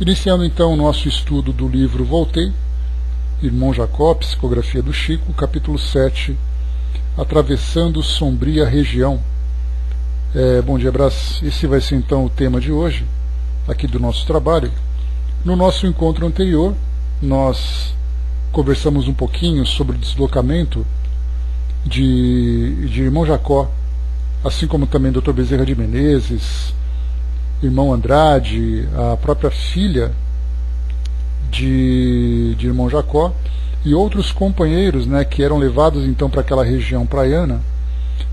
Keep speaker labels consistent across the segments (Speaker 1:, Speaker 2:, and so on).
Speaker 1: Iniciando então o nosso estudo do livro Voltei, Irmão Jacó, Psicografia do Chico, capítulo 7, Atravessando Sombria Região. Bom dia, Brás. Esse vai ser então o tema de hoje, aqui do nosso trabalho. No nosso encontro anterior, nós conversamos um pouquinho sobre o deslocamento de Irmão Jacó, assim como também Dr. Bezerra de Menezes, Irmão Andrade, a própria filha de Irmão Jacó e outros companheiros, né, que eram levados então para aquela região praiana,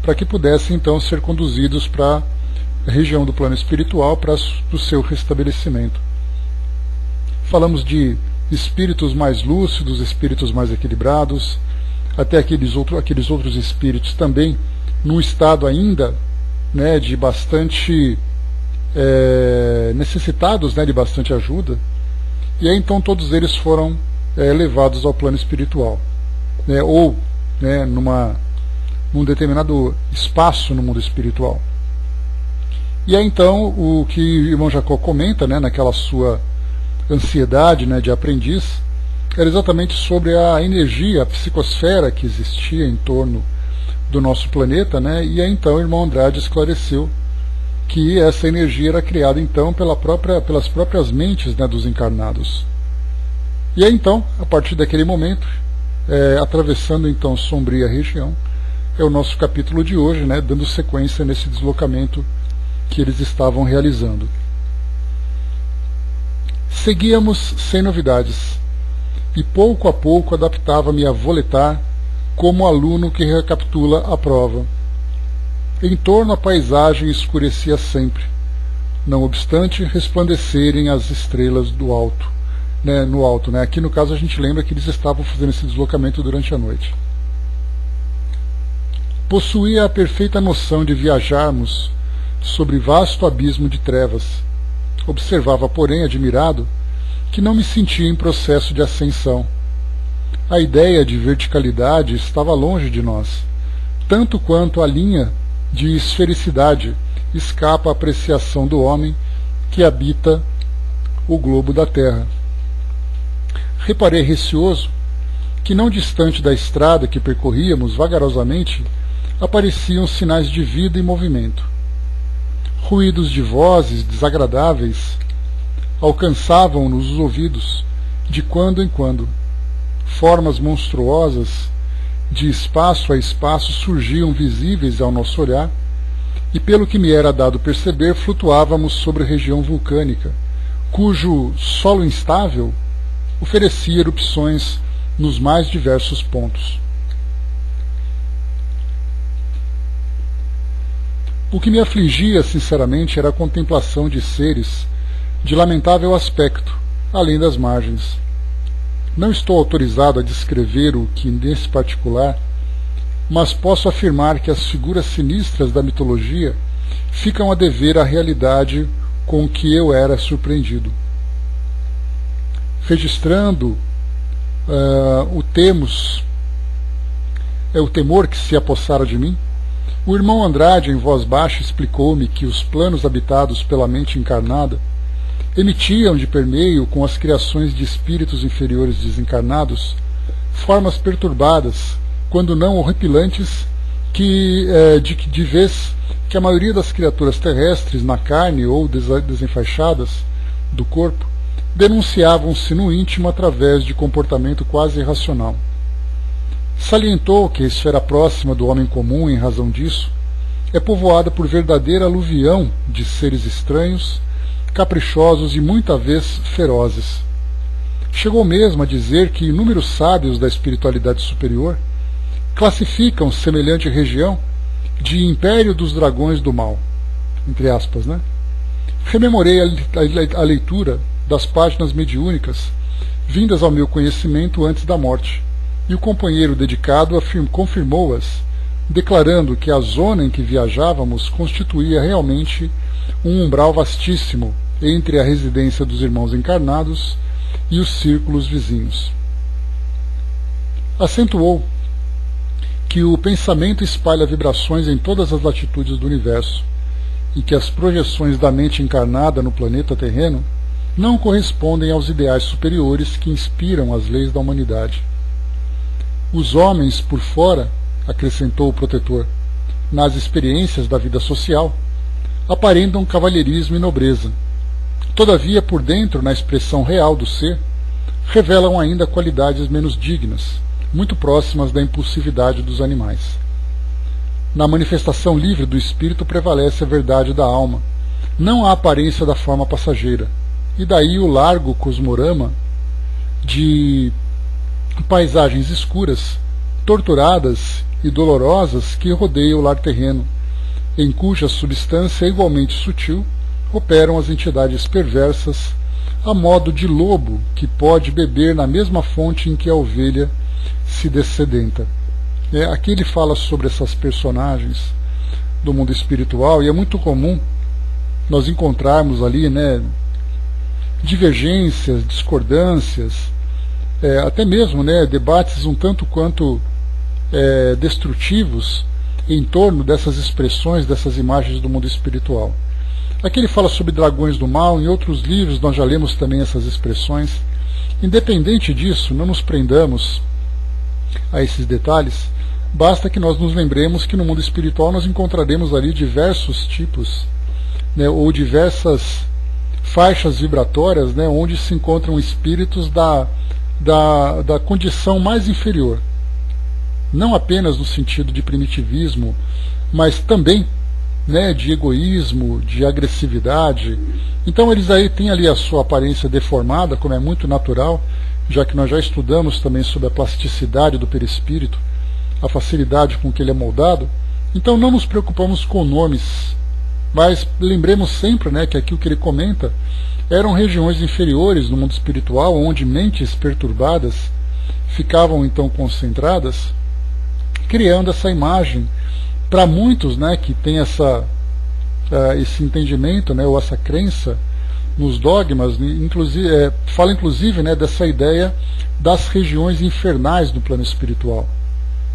Speaker 1: para que pudessem então ser conduzidos para a região do plano espiritual, para o seu restabelecimento. Falamos de espíritos mais lúcidos, espíritos mais equilibrados, até aqueles outros espíritos também num estado ainda, né, de bastante necessitados, né, de bastante ajuda, e aí então todos eles foram levados ao plano espiritual, né, ou né, num determinado espaço no mundo espiritual. E aí então o que o irmão Jacó comenta, né, naquela sua ansiedade, né, de aprendiz, era exatamente sobre a energia, a psicosfera que existia em torno do nosso planeta, né, e aí então o irmão Andrade esclareceu que essa energia era criada então pelas próprias mentes, né, dos encarnados. E aí então, a partir daquele momento, atravessando então Sombria Região, é o nosso capítulo de hoje, né, dando sequência nesse deslocamento que eles estavam realizando. Seguíamos sem novidades, e pouco a pouco adaptava-me a voletar como aluno que recapitula a prova. Em torno a paisagem escurecia sempre, não obstante resplandecerem as estrelas do alto, né, no alto. Né? Aqui no caso a gente lembra que eles estavam fazendo esse deslocamento durante a noite. Possuía a perfeita noção de viajarmos sobre vasto abismo de trevas. Observava, porém, admirado, que não me sentia em processo de ascensão. A ideia de verticalidade estava longe de nós, tanto quanto a linha de esfericidade escapa à apreciação do homem que habita o globo da Terra. Reparei receoso que não distante da estrada que percorríamos vagarosamente apareciam sinais de vida e movimento. Ruídos de vozes desagradáveis alcançavam-nos os ouvidos de quando em quando. Formas monstruosas de espaço a espaço surgiam visíveis ao nosso olhar, e pelo que me era dado perceber, flutuávamos sobre a região vulcânica, cujo solo instável oferecia erupções nos mais diversos pontos. O que me afligia, sinceramente, era a contemplação de seres de lamentável aspecto, além das margens. Não estou autorizado a descrever o que nesse particular, mas posso afirmar que as figuras sinistras da mitologia ficam a dever à realidade com que eu era surpreendido. Registrando o temor que se apossara de mim, o irmão Andrade, em voz baixa, explicou-me que os planos habitados pela mente encarnada emitiam de permeio com as criações de espíritos inferiores desencarnados formas perturbadas, quando não horripilantes, de vez que a maioria das criaturas terrestres na carne ou desenfaixadas do corpo denunciavam-se no íntimo através de comportamento quase irracional. Salientou que a esfera próxima do homem comum, em razão disso, é povoada por verdadeira aluvião de seres estranhos, caprichosos e muita vez ferozes. Chegou mesmo a dizer que inúmeros sábios da espiritualidade superior classificam semelhante região de império dos dragões do mal, entre aspas, né? Rememorei a leitura das páginas mediúnicas vindas ao meu conhecimento antes da morte, e o companheiro dedicado confirmou-as, declarando que a zona em que viajávamos constituía realmente um umbral vastíssimo entre a residência dos irmãos encarnados e os círculos vizinhos. Acentuou que o pensamento espalha vibrações em todas as latitudes do universo, e que as projeções da mente encarnada no planeta terreno não correspondem aos ideais superiores que inspiram as leis da humanidade. Os homens por fora, acrescentou o protetor, nas experiências da vida social, aparentam cavalheirismo e nobreza. Todavia, por dentro, na expressão real do ser, revelam ainda qualidades menos dignas, muito próximas da impulsividade dos animais. Na manifestação livre do espírito prevalece a verdade da alma, não a aparência da forma passageira, e daí o largo cosmorama de paisagens escuras, torturadas e dolorosas que rodeiam o lar terreno, em cuja substância igualmente sutil operam as entidades perversas, a modo de lobo que pode beber na mesma fonte em que a ovelha se dessedenta. Aqui ele fala sobre essas personagens do mundo espiritual, e é muito comum nós encontrarmos ali, divergências, discordâncias, até mesmo debates um tanto quanto destrutivos em torno dessas expressões, dessas imagens do mundo espiritual. Aqui ele fala sobre dragões do mal, em outros livros nós já lemos também essas expressões. Independente disso, não nos prendamos a esses detalhes, basta que nós nos lembremos que no mundo espiritual nós encontraremos ali diversos tipos, ou diversas faixas vibratórias, onde se encontram espíritos da condição mais inferior, não apenas no sentido de primitivismo, mas também de egoísmo, de agressividade. Então eles aí têm ali a sua aparência deformada, como é muito natural, já que nós já estudamos também sobre a plasticidade do perispírito, a facilidade com que ele é moldado. Então não nos preocupamos com nomes, mas lembremos sempre que aquilo que ele comenta eram regiões inferiores no mundo espiritual, onde mentes perturbadas ficavam então concentradas, criando essa imagem para muitos que têm esse entendimento, ou essa crença nos dogmas, fala inclusive dessa ideia das regiões infernais do plano espiritual.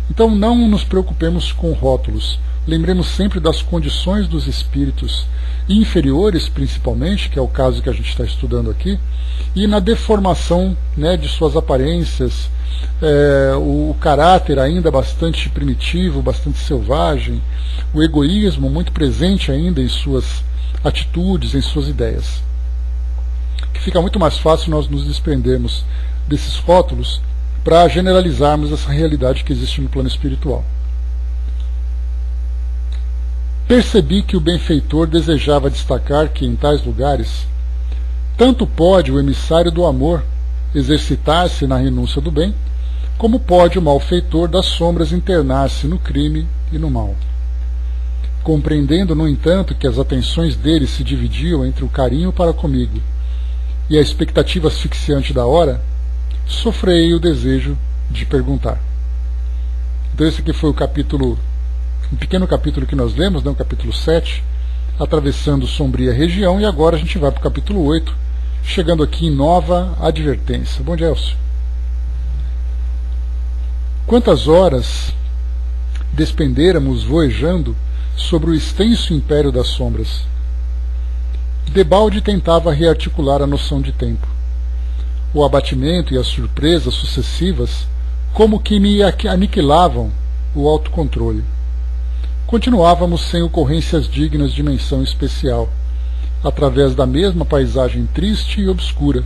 Speaker 1: Então não nos preocupemos com rótulos, lembremos sempre das condições dos espíritos inferiores, principalmente, que é o caso que a gente está estudando aqui, e na deformação de suas aparências, o caráter ainda bastante primitivo, bastante selvagem, o egoísmo muito presente ainda em suas atitudes, em suas ideias. Que fica muito mais fácil nós nos desprendermos desses rótulos para generalizarmos essa realidade que existe no plano espiritual. Percebi que o benfeitor desejava destacar que, em tais lugares, tanto pode o emissário do amor exercitar-se na renúncia do bem, como pode o malfeitor das sombras internar-se no crime e no mal. Compreendendo, no entanto, que as atenções dele se dividiam entre o carinho para comigo e a expectativa asfixiante da hora, sofrei o desejo de perguntar. Então esse aqui foi o capítulo, um pequeno capítulo que nós lemos, o capítulo 7, atravessando sombria região, e agora a gente vai para o capítulo 8, chegando aqui em nova advertência. Bom dia, Elcio. Quantas horas despendêramos voejando sobre o extenso império das sombras? Debalde tentava rearticular a noção de tempo. O abatimento e as surpresas sucessivas como que me aniquilavam o autocontrole. Continuávamos sem ocorrências dignas de menção especial, através da mesma paisagem triste e obscura,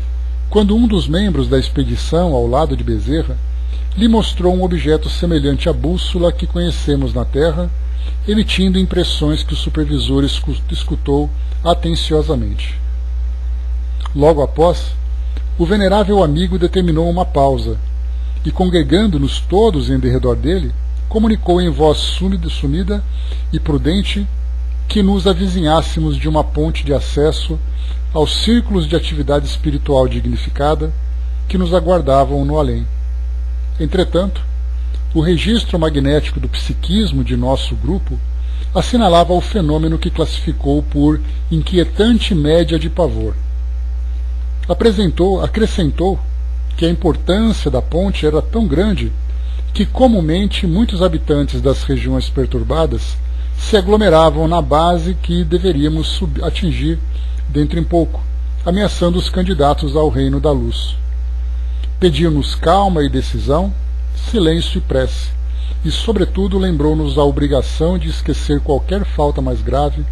Speaker 1: quando um dos membros da expedição, ao lado de Bezerra, lhe mostrou um objeto semelhante à bússola que conhecemos na Terra, emitindo impressões que o supervisor escutou atenciosamente. Logo após, o venerável amigo determinou uma pausa e, congregando-nos todos em derredor dele, comunicou em voz sumida e prudente que nos avizinhássemos de uma ponte de acesso aos círculos de atividade espiritual dignificada que nos aguardavam no além. Entretanto, o registro magnético do psiquismo de nosso grupo assinalava o fenômeno que classificou por inquietante média de pavor. Acrescentou que a importância da ponte era tão grande que comumente muitos habitantes das regiões perturbadas se aglomeravam na base que deveríamos atingir dentro em pouco, ameaçando os candidatos ao reino da luz. Pediu-nos calma e decisão, silêncio e prece, e, sobretudo, lembrou-nos a obrigação de esquecer qualquer falta mais grave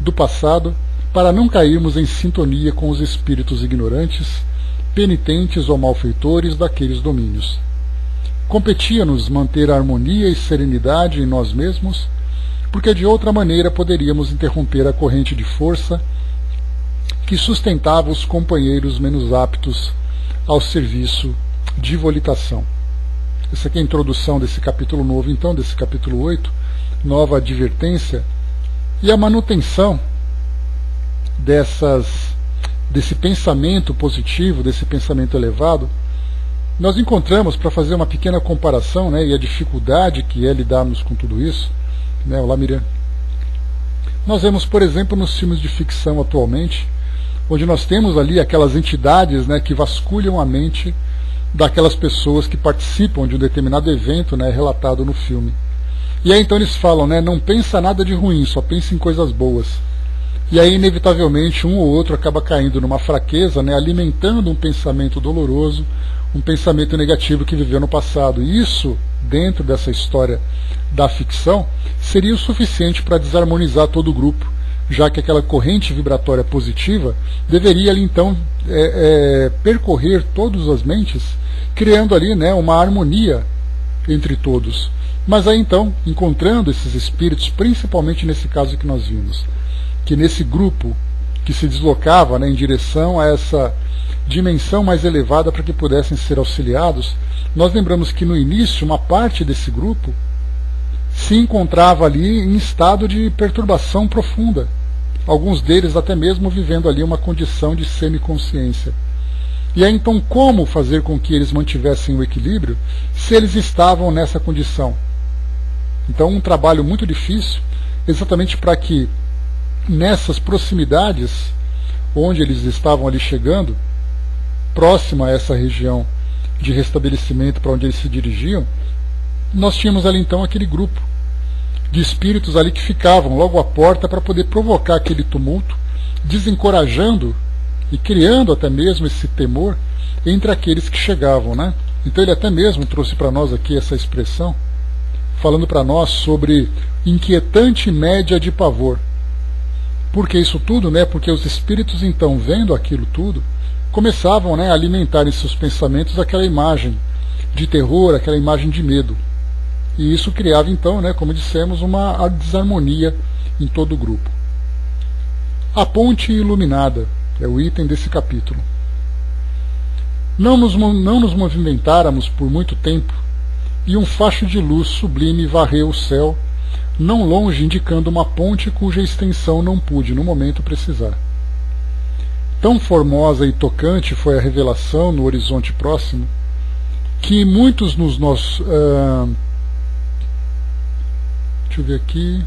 Speaker 1: do passado para não cairmos em sintonia com os espíritos ignorantes, penitentes ou malfeitores daqueles domínios. Competia-nos manter a harmonia e serenidade em nós mesmos, porque de outra maneira poderíamos interromper a corrente de força que sustentava os companheiros menos aptos ao serviço de volitação. Essa aqui é a introdução desse capítulo novo, então, desse capítulo 8, nova advertência, e a manutenção desse pensamento positivo, desse pensamento elevado. Nós encontramos, para fazer uma pequena comparação, né, e a dificuldade que é lidarmos com tudo isso, né, olá Miriam, nós vemos, por exemplo, nos filmes de ficção atualmente, onde nós temos ali aquelas entidades, né, que vasculham a mente daquelas pessoas que participam de um determinado evento, né, relatado no filme. E aí então eles falam, né, não pensa nada de ruim, só pensa em coisas boas. E aí inevitavelmente um ou outro acaba caindo numa fraqueza, né, alimentando um pensamento doloroso, um pensamento negativo que viveu no passado. E isso, dentro dessa história da ficção, seria o suficiente para desarmonizar todo o grupo, já que aquela corrente vibratória positiva deveria ali então percorrer todas as mentes, criando ali, né, uma harmonia entre todos. Mas aí então, encontrando esses espíritos, principalmente nesse caso que nós vimos, que nesse grupo que se deslocava, né, em direção a essa dimensão mais elevada para que pudessem ser auxiliados, nós lembramos que no início uma parte desse grupo se encontrava ali em estado de perturbação profunda, alguns deles até mesmo vivendo ali uma condição de semiconsciência. E aí então como fazer com que eles mantivessem o equilíbrio se eles estavam nessa condição? Então um trabalho muito difícil, exatamente para que nessas proximidades onde eles estavam ali chegando, próximo a essa região de restabelecimento para onde eles se dirigiam, nós tínhamos ali então aquele grupo de espíritos ali que ficavam logo à porta para poder provocar aquele tumulto, desencorajando e criando até mesmo esse temor entre aqueles que chegavam, né? Então ele até mesmo trouxe para nós aqui essa expressão, falando para nós sobre inquietante média de pavor. Por que isso tudo, né? Porque os espíritos então, vendo aquilo tudo, começavam, né, a alimentar em seus pensamentos aquela imagem de terror, aquela imagem de medo. E isso criava então, né, como dissemos, uma desarmonia em todo o grupo. A ponte iluminada é o item desse capítulo. Não nos movimentáramos por muito tempo, e um facho de luz sublime varreu o céu, não longe indicando uma ponte cuja extensão não pude no momento precisar. Tão formosa e tocante foi a revelação no horizonte próximo, que muitos nos nossos... deixa eu ver aqui...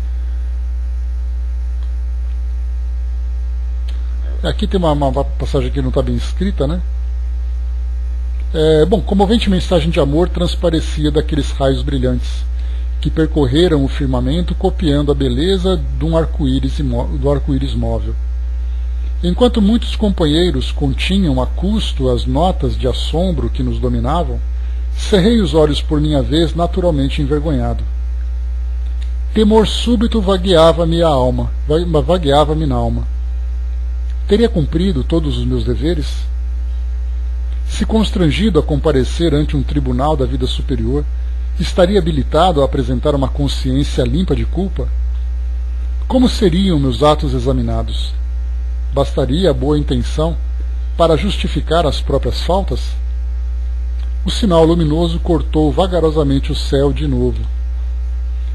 Speaker 1: Aqui tem uma passagem que não está bem escrita, né? Bom, comovente mensagem de amor transparecia daqueles raios brilhantes que percorreram o firmamento, copiando a beleza do arco-íris móvel. Enquanto muitos companheiros continham a custo as notas de assombro que nos dominavam, cerrei os olhos por minha vez, naturalmente envergonhado. Temor súbito vagueava-me na alma. Teria cumprido todos os meus deveres? Se constrangido a comparecer ante um tribunal da vida superior, estaria habilitado a apresentar uma consciência limpa de culpa? Como seriam meus atos examinados? Bastaria a boa intenção para justificar as próprias faltas? O sinal luminoso cortou vagarosamente o céu de novo.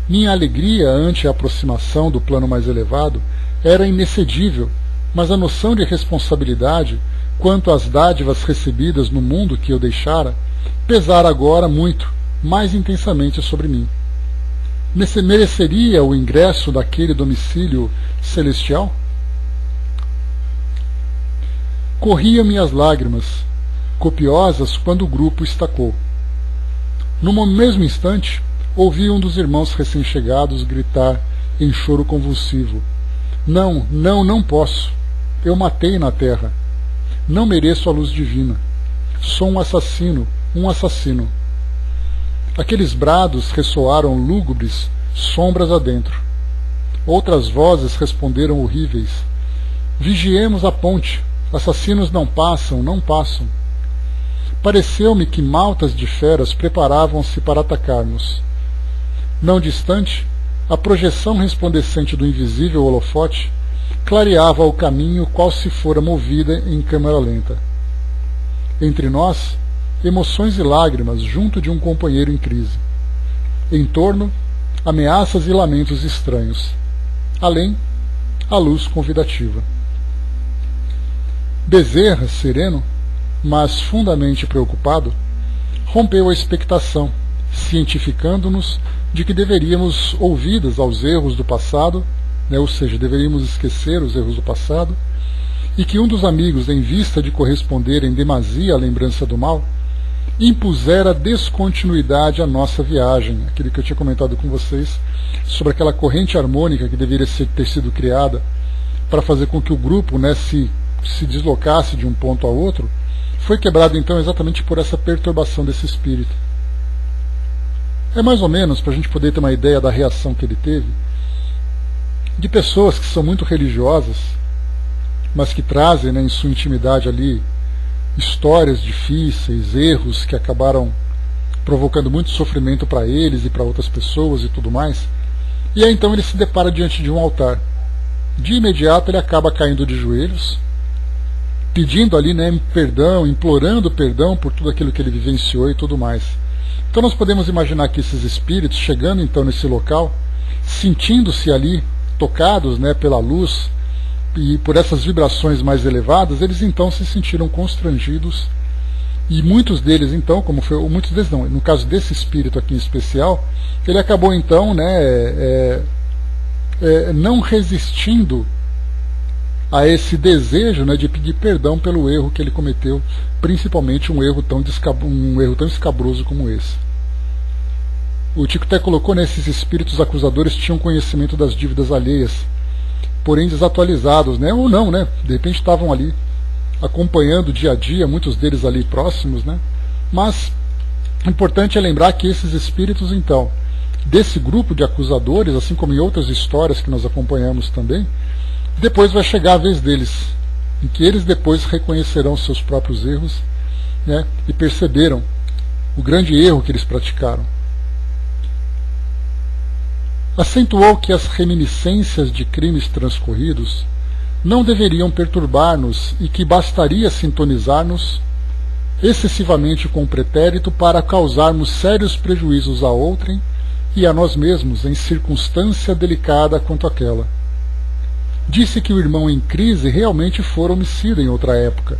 Speaker 1: Minha alegria ante a aproximação do plano mais elevado era inexcedível, mas a noção de responsabilidade quanto às dádivas recebidas no mundo que eu deixara pesara agora muito, mais intensamente sobre mim. Mereceria o ingresso daquele domicílio celestial? Corriam-me as lágrimas, copiosas quando o grupo estacou. No mesmo instante, ouvi um dos irmãos recém-chegados gritar em choro convulsivo: Não posso. Eu matei na terra. não mereço a luz divina. Sou um assassino, um assassino. Aqueles brados ressoaram lúgubres, sombras adentro. Outras vozes responderam horríveis. Vigiemos a ponte. Assassinos não passam, não passam. Pareceu-me que maltas de feras preparavam-se para atacar-nos. Não distante, a projeção resplandecente do invisível holofote clareava o caminho qual se fora movida em câmara lenta. Entre nós, emoções e lágrimas junto de um companheiro em crise. Em torno, ameaças e lamentos estranhos. Além, a luz convidativa. Bezerra, sereno, mas fundamente preocupado, rompeu a expectação, cientificando-nos de que deveríamos ouvidas aos erros do passado, ou seja, deveríamos esquecer os erros do passado, e que um dos amigos, em vista de corresponder em demasia à lembrança do mal, impusera descontinuidade à nossa viagem, aquilo que eu tinha comentado com vocês sobre aquela corrente harmônica que deveria ter sido criada para fazer com que o grupo se deslocasse de um ponto a outro, foi quebrado então exatamente por essa perturbação desse espírito. É mais ou menos, para a gente poder ter uma ideia da reação que ele teve, de pessoas que são muito religiosas, mas que trazem, em sua intimidade ali histórias difíceis, erros que acabaram provocando muito sofrimento para eles e para outras pessoas e tudo mais. E aí então ele se depara diante de um altar. De imediato ele acaba caindo de joelhos, pedindo ali, perdão, implorando perdão por tudo aquilo que ele vivenciou e tudo mais. Então nós podemos imaginar que esses espíritos, chegando então nesse local, sentindo-se ali tocados, pela luz e por essas vibrações mais elevadas, eles então se sentiram constrangidos, e muitos deles então, muitos deles não, no caso desse espírito aqui em especial, ele acabou então não resistindo a esse desejo de pedir perdão pelo erro que ele cometeu, principalmente um erro tão escabroso como esse. O Tico até colocou, esses espíritos acusadores tinham conhecimento das dívidas alheias, porém desatualizados, ou não, de repente estavam ali acompanhando o dia a dia, muitos deles ali próximos, mas o importante é lembrar que esses espíritos então, desse grupo de acusadores, assim como em outras histórias que nós acompanhamos também, depois vai chegar a vez deles, em que eles depois reconhecerão seus próprios erros, e perceberam o grande erro que eles praticaram. Acentuou que as reminiscências de crimes transcorridos não deveriam perturbar-nos e que bastaria sintonizar-nos excessivamente com o pretérito para causarmos sérios prejuízos a outrem e a nós mesmos em circunstância delicada quanto aquela. Disse que o irmão em crise realmente fora homicida em outra época,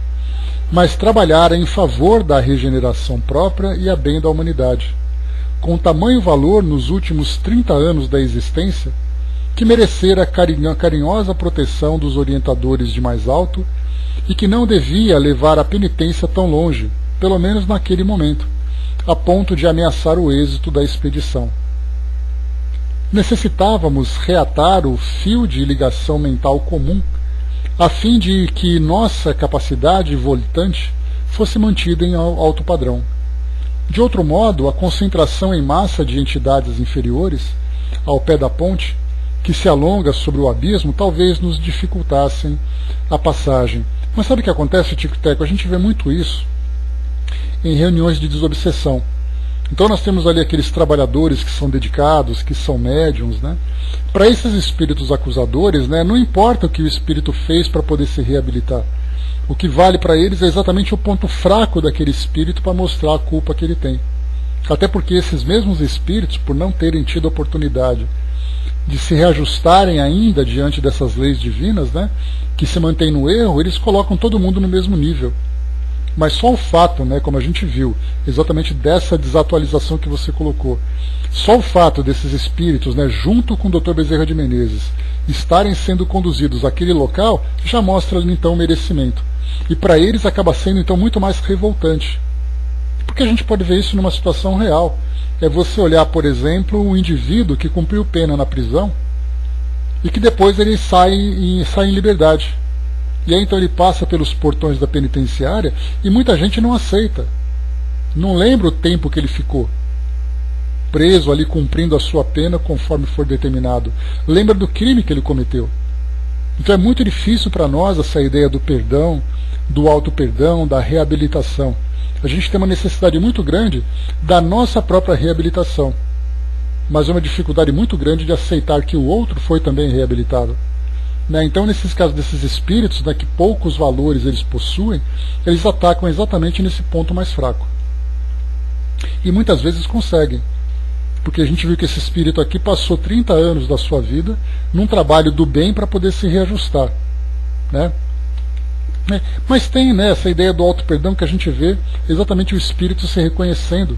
Speaker 1: mas trabalhara em favor da regeneração própria e a bem da humanidade, com tamanho valor nos últimos 30 anos da existência, que merecera a carinhosa proteção dos orientadores de mais alto e que não devia levar a penitência tão longe, pelo menos naquele momento, a ponto de ameaçar o êxito da expedição. Necessitávamos reatar o fio de ligação mental comum, a fim de que nossa capacidade voltante fosse mantida em alto padrão. De outro modo, a concentração em massa de entidades inferiores, ao pé da ponte, que se alonga sobre o abismo, talvez nos dificultassem a passagem. Mas sabe o que acontece, Tico Teco? A gente vê muito isso em reuniões de desobsessão. Então nós temos ali aqueles trabalhadores que são dedicados, que são médiums, Para esses espíritos acusadores, não importa o que o espírito fez para poder se reabilitar. O que vale para eles é exatamente o ponto fraco daquele espírito para mostrar a culpa que ele tem. Até porque esses mesmos espíritos, por não terem tido a oportunidade de se reajustarem ainda diante dessas leis divinas, que se mantêm no erro, eles colocam todo mundo no mesmo nível. Mas só o fato, como a gente viu, exatamente dessa desatualização que você colocou, só o fato desses espíritos, junto com o Dr. Bezerra de Menezes, estarem sendo conduzidos àquele local, já mostra então o merecimento. E para eles acaba sendo então muito mais revoltante. Porque a gente pode ver isso numa situação real. É você olhar, por exemplo, um indivíduo que cumpriu pena na prisão e que depois ele sai em liberdade. E aí então ele passa pelos portões da penitenciária e muita gente não aceita. Não lembra o tempo que ele ficou preso ali cumprindo a sua pena conforme for determinado. Lembra do crime que ele cometeu. Então é muito difícil para nós essa ideia do perdão, do auto-perdão, da reabilitação. A gente tem uma necessidade muito grande da nossa própria reabilitação, mas é uma dificuldade muito grande de aceitar que o outro foi também reabilitado. Então, nesses casos desses espíritos, que poucos valores eles possuem, eles atacam exatamente nesse ponto mais fraco. E muitas vezes conseguem. Porque a gente viu que esse espírito aqui passou 30 anos da sua vida num trabalho do bem para poder se reajustar. Né? Mas tem essa ideia do auto-perdão que a gente vê exatamente o espírito se reconhecendo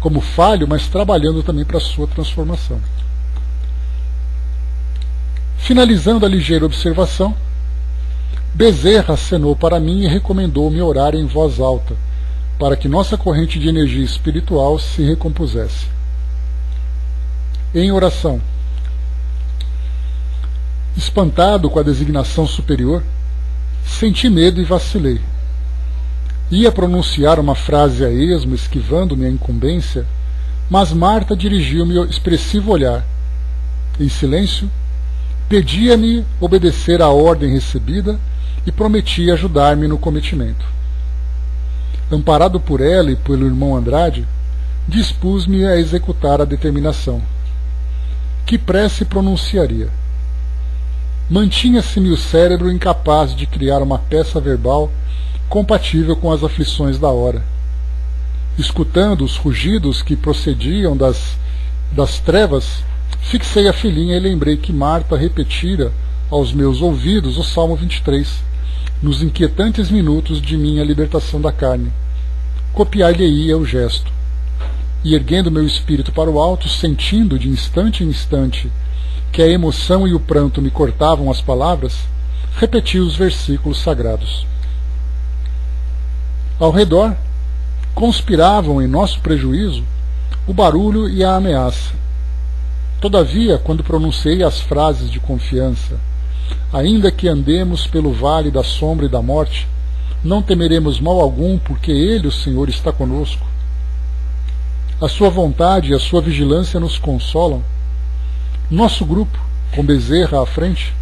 Speaker 1: como falho, mas trabalhando também para a sua transformação. Finalizando a ligeira observação, Bezerra acenou para mim e recomendou-me orar em voz alta, para que nossa corrente de energia espiritual se recompusesse. Em oração. Espantado com a designação superior, senti medo e vacilei. Ia pronunciar uma frase a esmo, esquivando-me a incumbência, mas Marta dirigiu-me expressivo olhar. Em silêncio, pedia-me obedecer à ordem recebida e prometia ajudar-me no cometimento. Amparado por ela e pelo irmão Andrade, dispus-me a executar a determinação. Que prece pronunciaria? Mantinha-se-me o cérebro incapaz de criar uma peça verbal compatível com as aflições da hora. Escutando os rugidos que procediam das trevas, fixei a filhinha e lembrei que Marta repetira aos meus ouvidos o Salmo 23, nos inquietantes minutos de minha libertação da carne. Copiar-lhe-ia o gesto. E erguendo meu espírito para o alto, sentindo de instante em instante que a emoção e o pranto me cortavam as palavras, repeti os versículos sagrados. Ao redor, conspiravam em nosso prejuízo o barulho e a ameaça. Todavia, quando pronunciei as frases de confiança, ainda que andemos pelo vale da sombra e da morte, não temeremos mal algum, porque Ele, o Senhor, está conosco. A sua vontade e a sua vigilância nos consolam. Nosso grupo, com Bezerra à frente,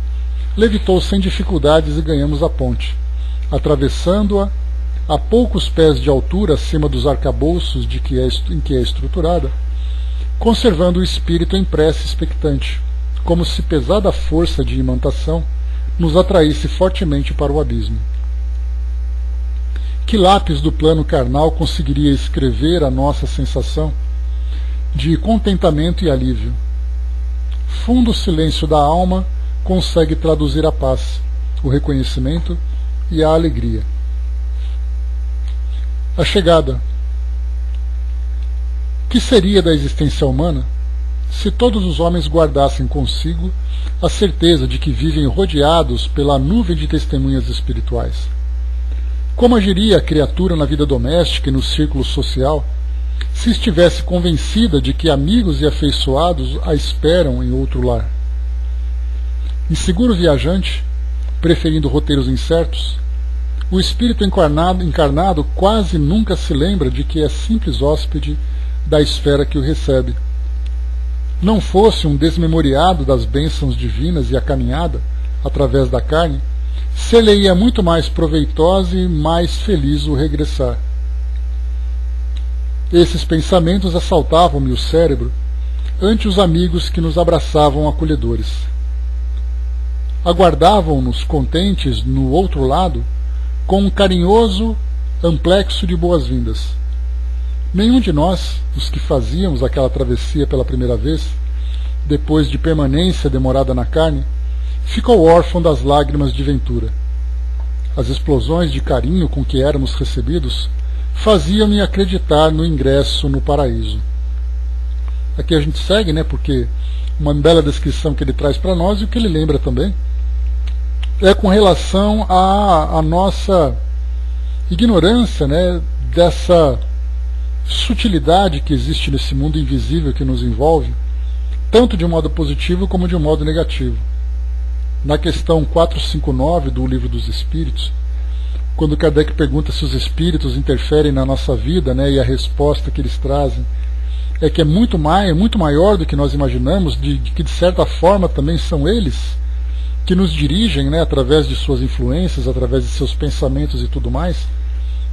Speaker 1: levitou sem dificuldades e ganhamos a ponte, atravessando-a a poucos pés de altura acima dos arcabouços em que é estruturada, conservando o espírito em prece expectante, como se pesada força de imantação nos atraísse fortemente para o abismo. Que lápis do plano carnal conseguiria escrever a nossa sensação de contentamento e alívio? Fundo silêncio da alma consegue traduzir a paz, o reconhecimento e a alegria. A chegada. Que seria da existência humana se todos os homens guardassem consigo a certeza de que vivem rodeados pela nuvem de testemunhas espirituais? Como agiria a criatura na vida doméstica e no círculo social se estivesse convencida de que amigos e afeiçoados a esperam em outro lar? Inseguro viajante, preferindo roteiros incertos, o espírito encarnado quase nunca se lembra de que é simples hóspede da esfera que o recebe. Não fosse um desmemoriado das bênçãos divinas e a caminhada, através da carne, ser-lhe-ia muito mais proveitosa e mais feliz o regressar. Esses pensamentos assaltavam-me o cérebro ante os amigos que nos abraçavam acolhedores. Aguardavam-nos contentes no outro lado com um carinhoso amplexo de boas-vindas. Nenhum de nós, os que fazíamos aquela travessia pela primeira vez, depois de permanência demorada na carne, ficou órfão das lágrimas de ventura. As explosões de carinho com que éramos recebidos faziam-me acreditar no ingresso no paraíso. Aqui a gente segue, porque uma bela descrição que ele traz para nós, e o que ele lembra também é com relação à nossa ignorância, dessa sutilidade que existe nesse mundo invisível que nos envolve, tanto de um modo positivo como de um modo negativo. na questão 459 do Livro dos Espíritos, quando Kardec pergunta se os espíritos interferem na nossa vida, né, e a resposta que eles trazem é que é muito maior do que nós imaginamos, que de certa forma também são eles que nos dirigem, né, através de suas influências, através de seus pensamentos e tudo mais.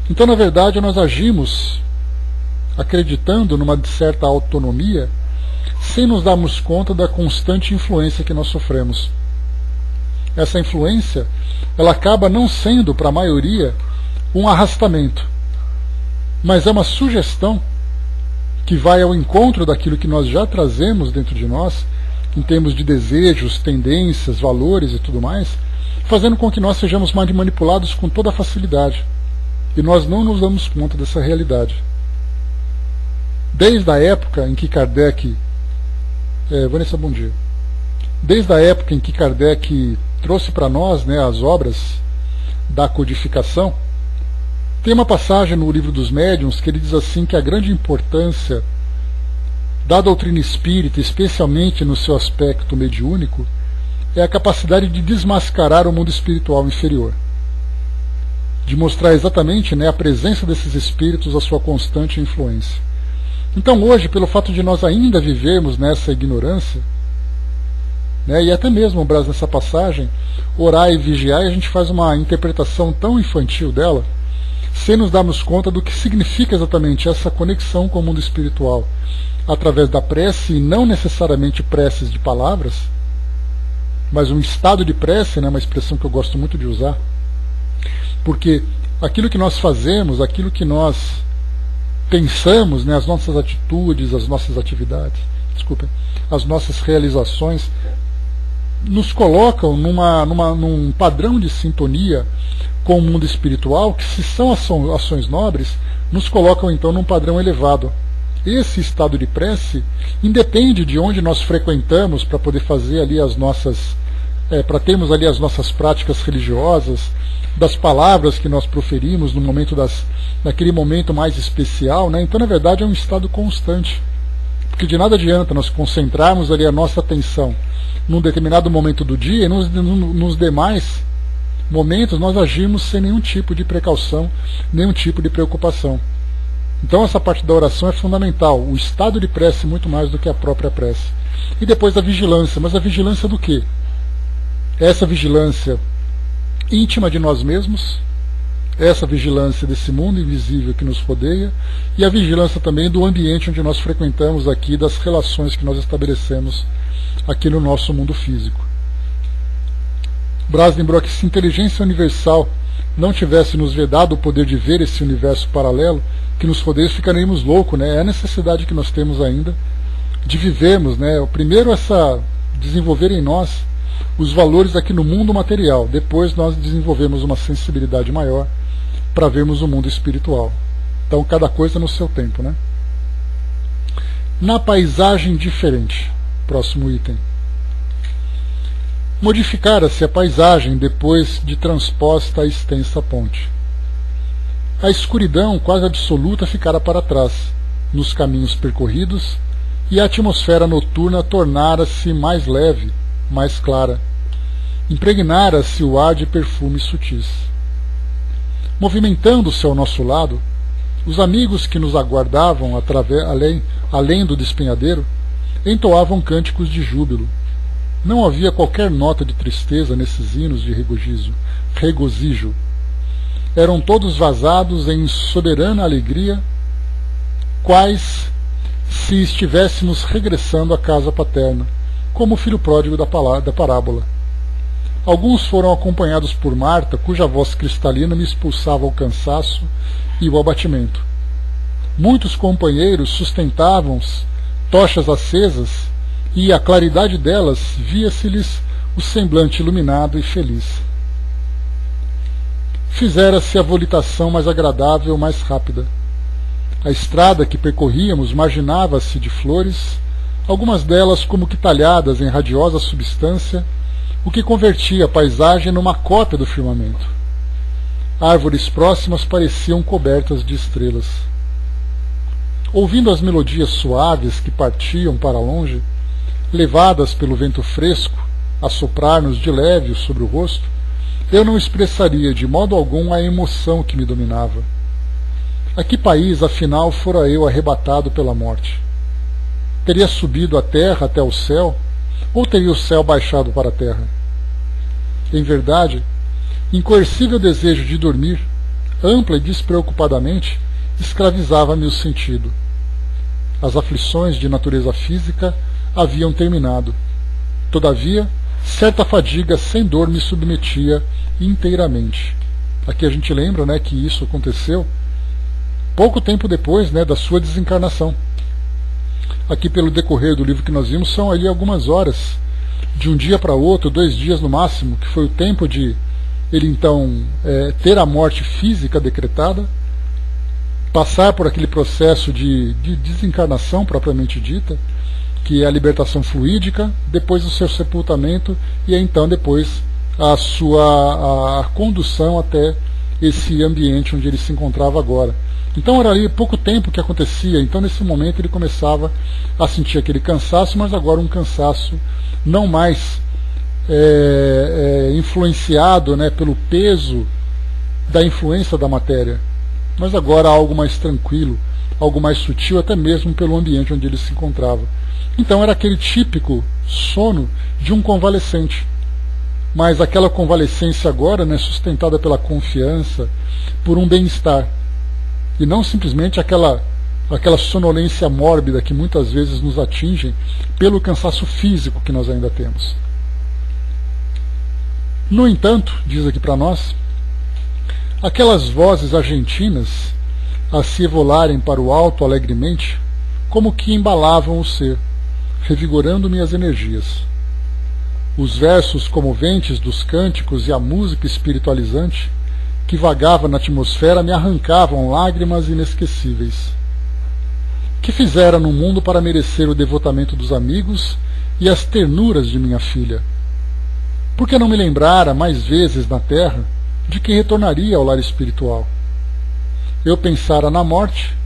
Speaker 1: Então, na verdade, nós agimos acreditando numa certa autonomia, sem nos darmos conta da constante influência que nós sofremos. Essa influência, ela acaba não sendo, para a maioria, um arrastamento, mas é uma sugestão que vai ao encontro daquilo que nós já trazemos dentro de nós, em termos de desejos, tendências, valores e tudo mais, fazendo com que nós sejamos manipulados com toda facilidade. E nós não nos damos conta dessa realidade. Desde a época em que Kardec... Vanessa, bom dia. Desde a época em que Kardec trouxe para nós, né, as obras da codificação, tem uma passagem no Livro dos Médiuns que ele diz assim que a grande importância da doutrina espírita, especialmente no seu aspecto mediúnico, é a capacidade de desmascarar o mundo espiritual inferior, de mostrar exatamente, né, a presença desses espíritos, a sua constante influência. Então hoje, pelo fato de nós ainda vivermos nessa ignorância, né, e até mesmo, Brás, nessa passagem, orar e vigiar, a gente faz uma interpretação tão infantil dela, sem nos darmos conta do que significa exatamente essa conexão com o mundo espiritual, através da prece, e não necessariamente preces de palavras, mas um estado de prece, né, uma expressão que eu gosto muito de usar, porque aquilo que nós fazemos, aquilo que nós pensamos, né, as nossas atitudes, as nossas atividades, as nossas realizações, nos colocam num padrão de sintonia com o mundo espiritual, que, se são ações nobres, nos colocam então num padrão elevado. Esse estado de prece independe de onde nós frequentamos para poder fazer ali as nossas, para termos ali as nossas práticas religiosas, das palavras que nós proferimos no momento naquele momento mais especial, né? Então, na verdade, é um estado constante, porque de nada adianta nós concentrarmos ali a nossa atenção num determinado momento do dia, e nos demais momentos nós agimos sem nenhum tipo de precaução, nenhum tipo de preocupação. Então essa parte da oração é fundamental, o estado de prece muito mais do que a própria prece. E depois a vigilância, mas a vigilância do quê? Essa vigilância íntima de nós mesmos, essa vigilância desse mundo invisível que nos rodeia, e a vigilância também do ambiente onde nós frequentamos aqui, das relações que nós estabelecemos aqui no nosso mundo físico. Braz lembrou que se a inteligência universal não tivesse nos vedado o poder de ver esse universo paralelo que nos rodeia, ficaríamos loucos, né? É a necessidade que nós temos ainda de vivermos, né? Primeiro, desenvolver em nós os valores aqui no mundo material, depois nós desenvolvemos uma sensibilidade maior para vermos o mundo espiritual. Então, cada coisa no seu tempo, né? Na paisagem diferente, próximo item. Modificara-se a paisagem depois de transposta a extensa ponte. A escuridão quase absoluta ficara para trás, nos caminhos percorridos, e a atmosfera noturna tornara-se mais leve, mais clara. Impregnara-se o ar de perfumes sutis. Movimentando-se ao nosso lado, os amigos que nos aguardavam além do despenhadeiro entoavam cânticos de júbilo. Não havia qualquer nota de tristeza nesses hinos de regozijo. Eram todos vazados em soberana alegria, quais se estivéssemos regressando à casa paterna, como o filho pródigo da parábola. Alguns foram acompanhados por Marta, cuja voz cristalina me expulsava o cansaço e o abatimento. Muitos companheiros sustentavam tochas acesas, e à claridade delas via-se-lhes o semblante iluminado e feliz. Fizera-se a volitação mais agradável, mais rápida. A estrada que percorríamos marginava-se de flores, algumas delas como que talhadas em radiosa substância, o que convertia a paisagem numa cópia do firmamento. Árvores próximas pareciam cobertas de estrelas. Ouvindo as melodias suaves que partiam para longe, levadas pelo vento fresco, a soprar-nos de leve sobre o rosto, eu não expressaria de modo algum a emoção que me dominava. A que país, afinal, fora eu arrebatado pela morte? Teria subido a terra até o céu, ou teria o céu baixado para a terra? Em verdade, incoercível desejo de dormir, ampla e despreocupadamente, escravizava-me o sentido. As aflições de natureza física haviam terminado. Todavia, certa fadiga sem dor me submetia inteiramente. Aqui a gente lembra, né, que isso aconteceu pouco tempo depois, né, da sua desencarnação. Aqui pelo decorrer do livro que nós vimos, são ali algumas horas, de um dia para outro, 2 dias no máximo, que foi o tempo de ele então ter a morte física decretada, passar por aquele processo de desencarnação propriamente dita, que é a libertação fluídica, depois o seu sepultamento e então depois a condução até esse ambiente onde ele se encontrava agora. Então era ali pouco tempo que acontecia, então nesse momento ele começava a sentir aquele cansaço, mas agora um cansaço não mais influenciado, né, pelo peso da influência da matéria, mas agora algo mais tranquilo, algo mais sutil, até mesmo pelo ambiente onde ele se encontrava. Então era aquele típico sono de um convalescente, mas aquela convalescência agora, né, sustentada pela confiança, por um bem-estar, e não simplesmente aquela sonolência mórbida que muitas vezes nos atinge pelo cansaço físico que nós ainda temos. No entanto, diz aqui para nós, aquelas vozes argentinas a se evolarem para o alto alegremente, como que embalavam o ser, revigorando minhas energias. Os versos comoventes dos cânticos e a música espiritualizante que vagava na atmosfera me arrancavam lágrimas inesquecíveis. Que fizera no mundo para merecer o devotamento dos amigos e as ternuras de minha filha? Por que não me lembrara mais vezes na terra de que retornaria ao lar espiritual? Eu pensara na morte,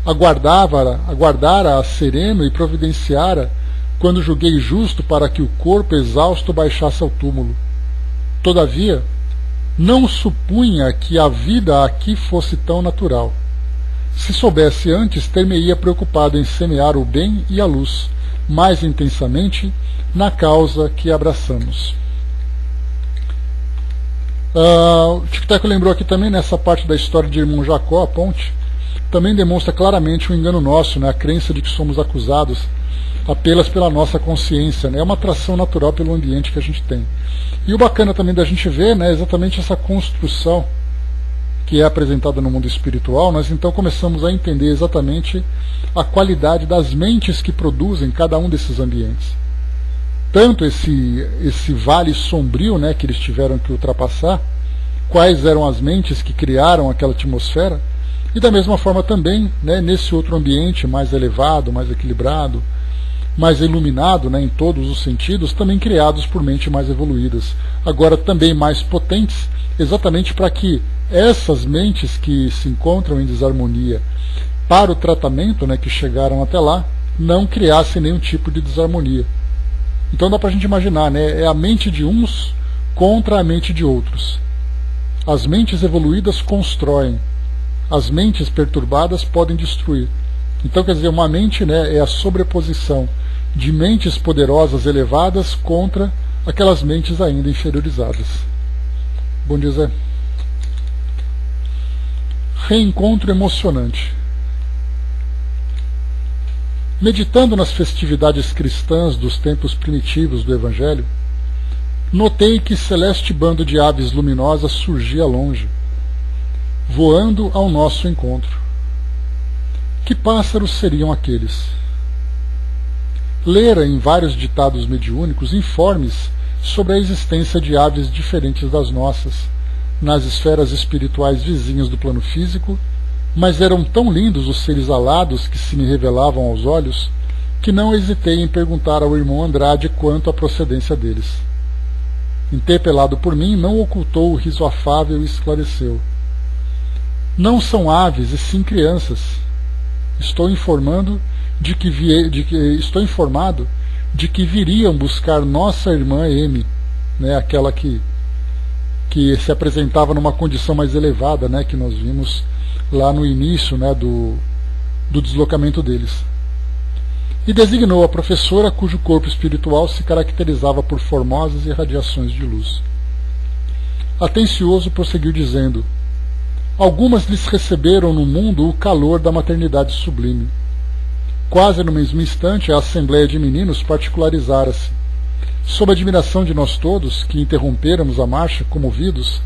Speaker 1: aguardara-a sereno e providenciara quando julguei justo para que o corpo exausto baixasse ao túmulo. Todavia, não supunha que a vida aqui fosse tão natural. Se soubesse antes, ter-me-ia preocupado em semear o bem e a luz, mais intensamente, na causa que abraçamos. O Tico-Teco lembrou aqui também, nessa parte da história de irmão Jacó, a ponte, também demonstra claramente um engano nosso, né, a crença de que somos acusados apenas pela nossa consciência, né, é uma atração natural pelo ambiente que a gente tem. E o bacana também da gente ver, né, exatamente essa construção que é apresentada no mundo espiritual, nós então começamos a entender exatamente a qualidade das mentes que produzem cada um desses ambientes. Tanto esse vale sombrio, né, que eles tiveram que ultrapassar, quais eram as mentes que criaram aquela atmosfera, e da mesma forma também, né, nesse outro ambiente mais elevado, mais equilibrado, mais iluminado, né, em todos os sentidos, também criados por mentes mais evoluídas, agora também mais potentes, exatamente para que essas mentes que se encontram em desarmonia para o tratamento, né, que chegaram até lá, não criassem nenhum tipo de desarmonia. Então dá para a gente imaginar, né, é a mente de uns contra a mente de outros. As mentes evoluídas constroem, as mentes perturbadas podem destruir. Então, quer dizer, uma mente, né, é a sobreposição de mentes poderosas elevadas contra aquelas mentes ainda inferiorizadas. Bom dia, Zé. Reencontro emocionante. Meditando nas festividades cristãs dos tempos primitivos do Evangelho, notei que celeste bando de aves luminosas surgia longe, voando ao nosso encontro. Que pássaros seriam aqueles? Lera em vários ditados mediúnicos informes sobre a existência de aves diferentes das nossas, nas esferas espirituais vizinhas do plano físico, mas eram tão lindos os seres alados que se me revelavam aos olhos, que não hesitei em perguntar ao irmão Andrade quanto à procedência deles. Interpelado por mim, não ocultou o riso afável e esclareceu. Não são aves, e sim crianças. Estou informado de que viriam buscar nossa irmã M, né, aquela que se apresentava numa condição mais elevada, né, que nós vimos lá no início, né, do deslocamento deles. E designou a professora cujo corpo espiritual se caracterizava por formosas irradiações de luz. Atencioso prosseguiu dizendo: algumas lhes receberam no mundo o calor da maternidade sublime. Quase no mesmo instante, a assembleia de meninos particularizara-se. Sob a admiração de nós todos, que interrompêramos a marcha, comovidos,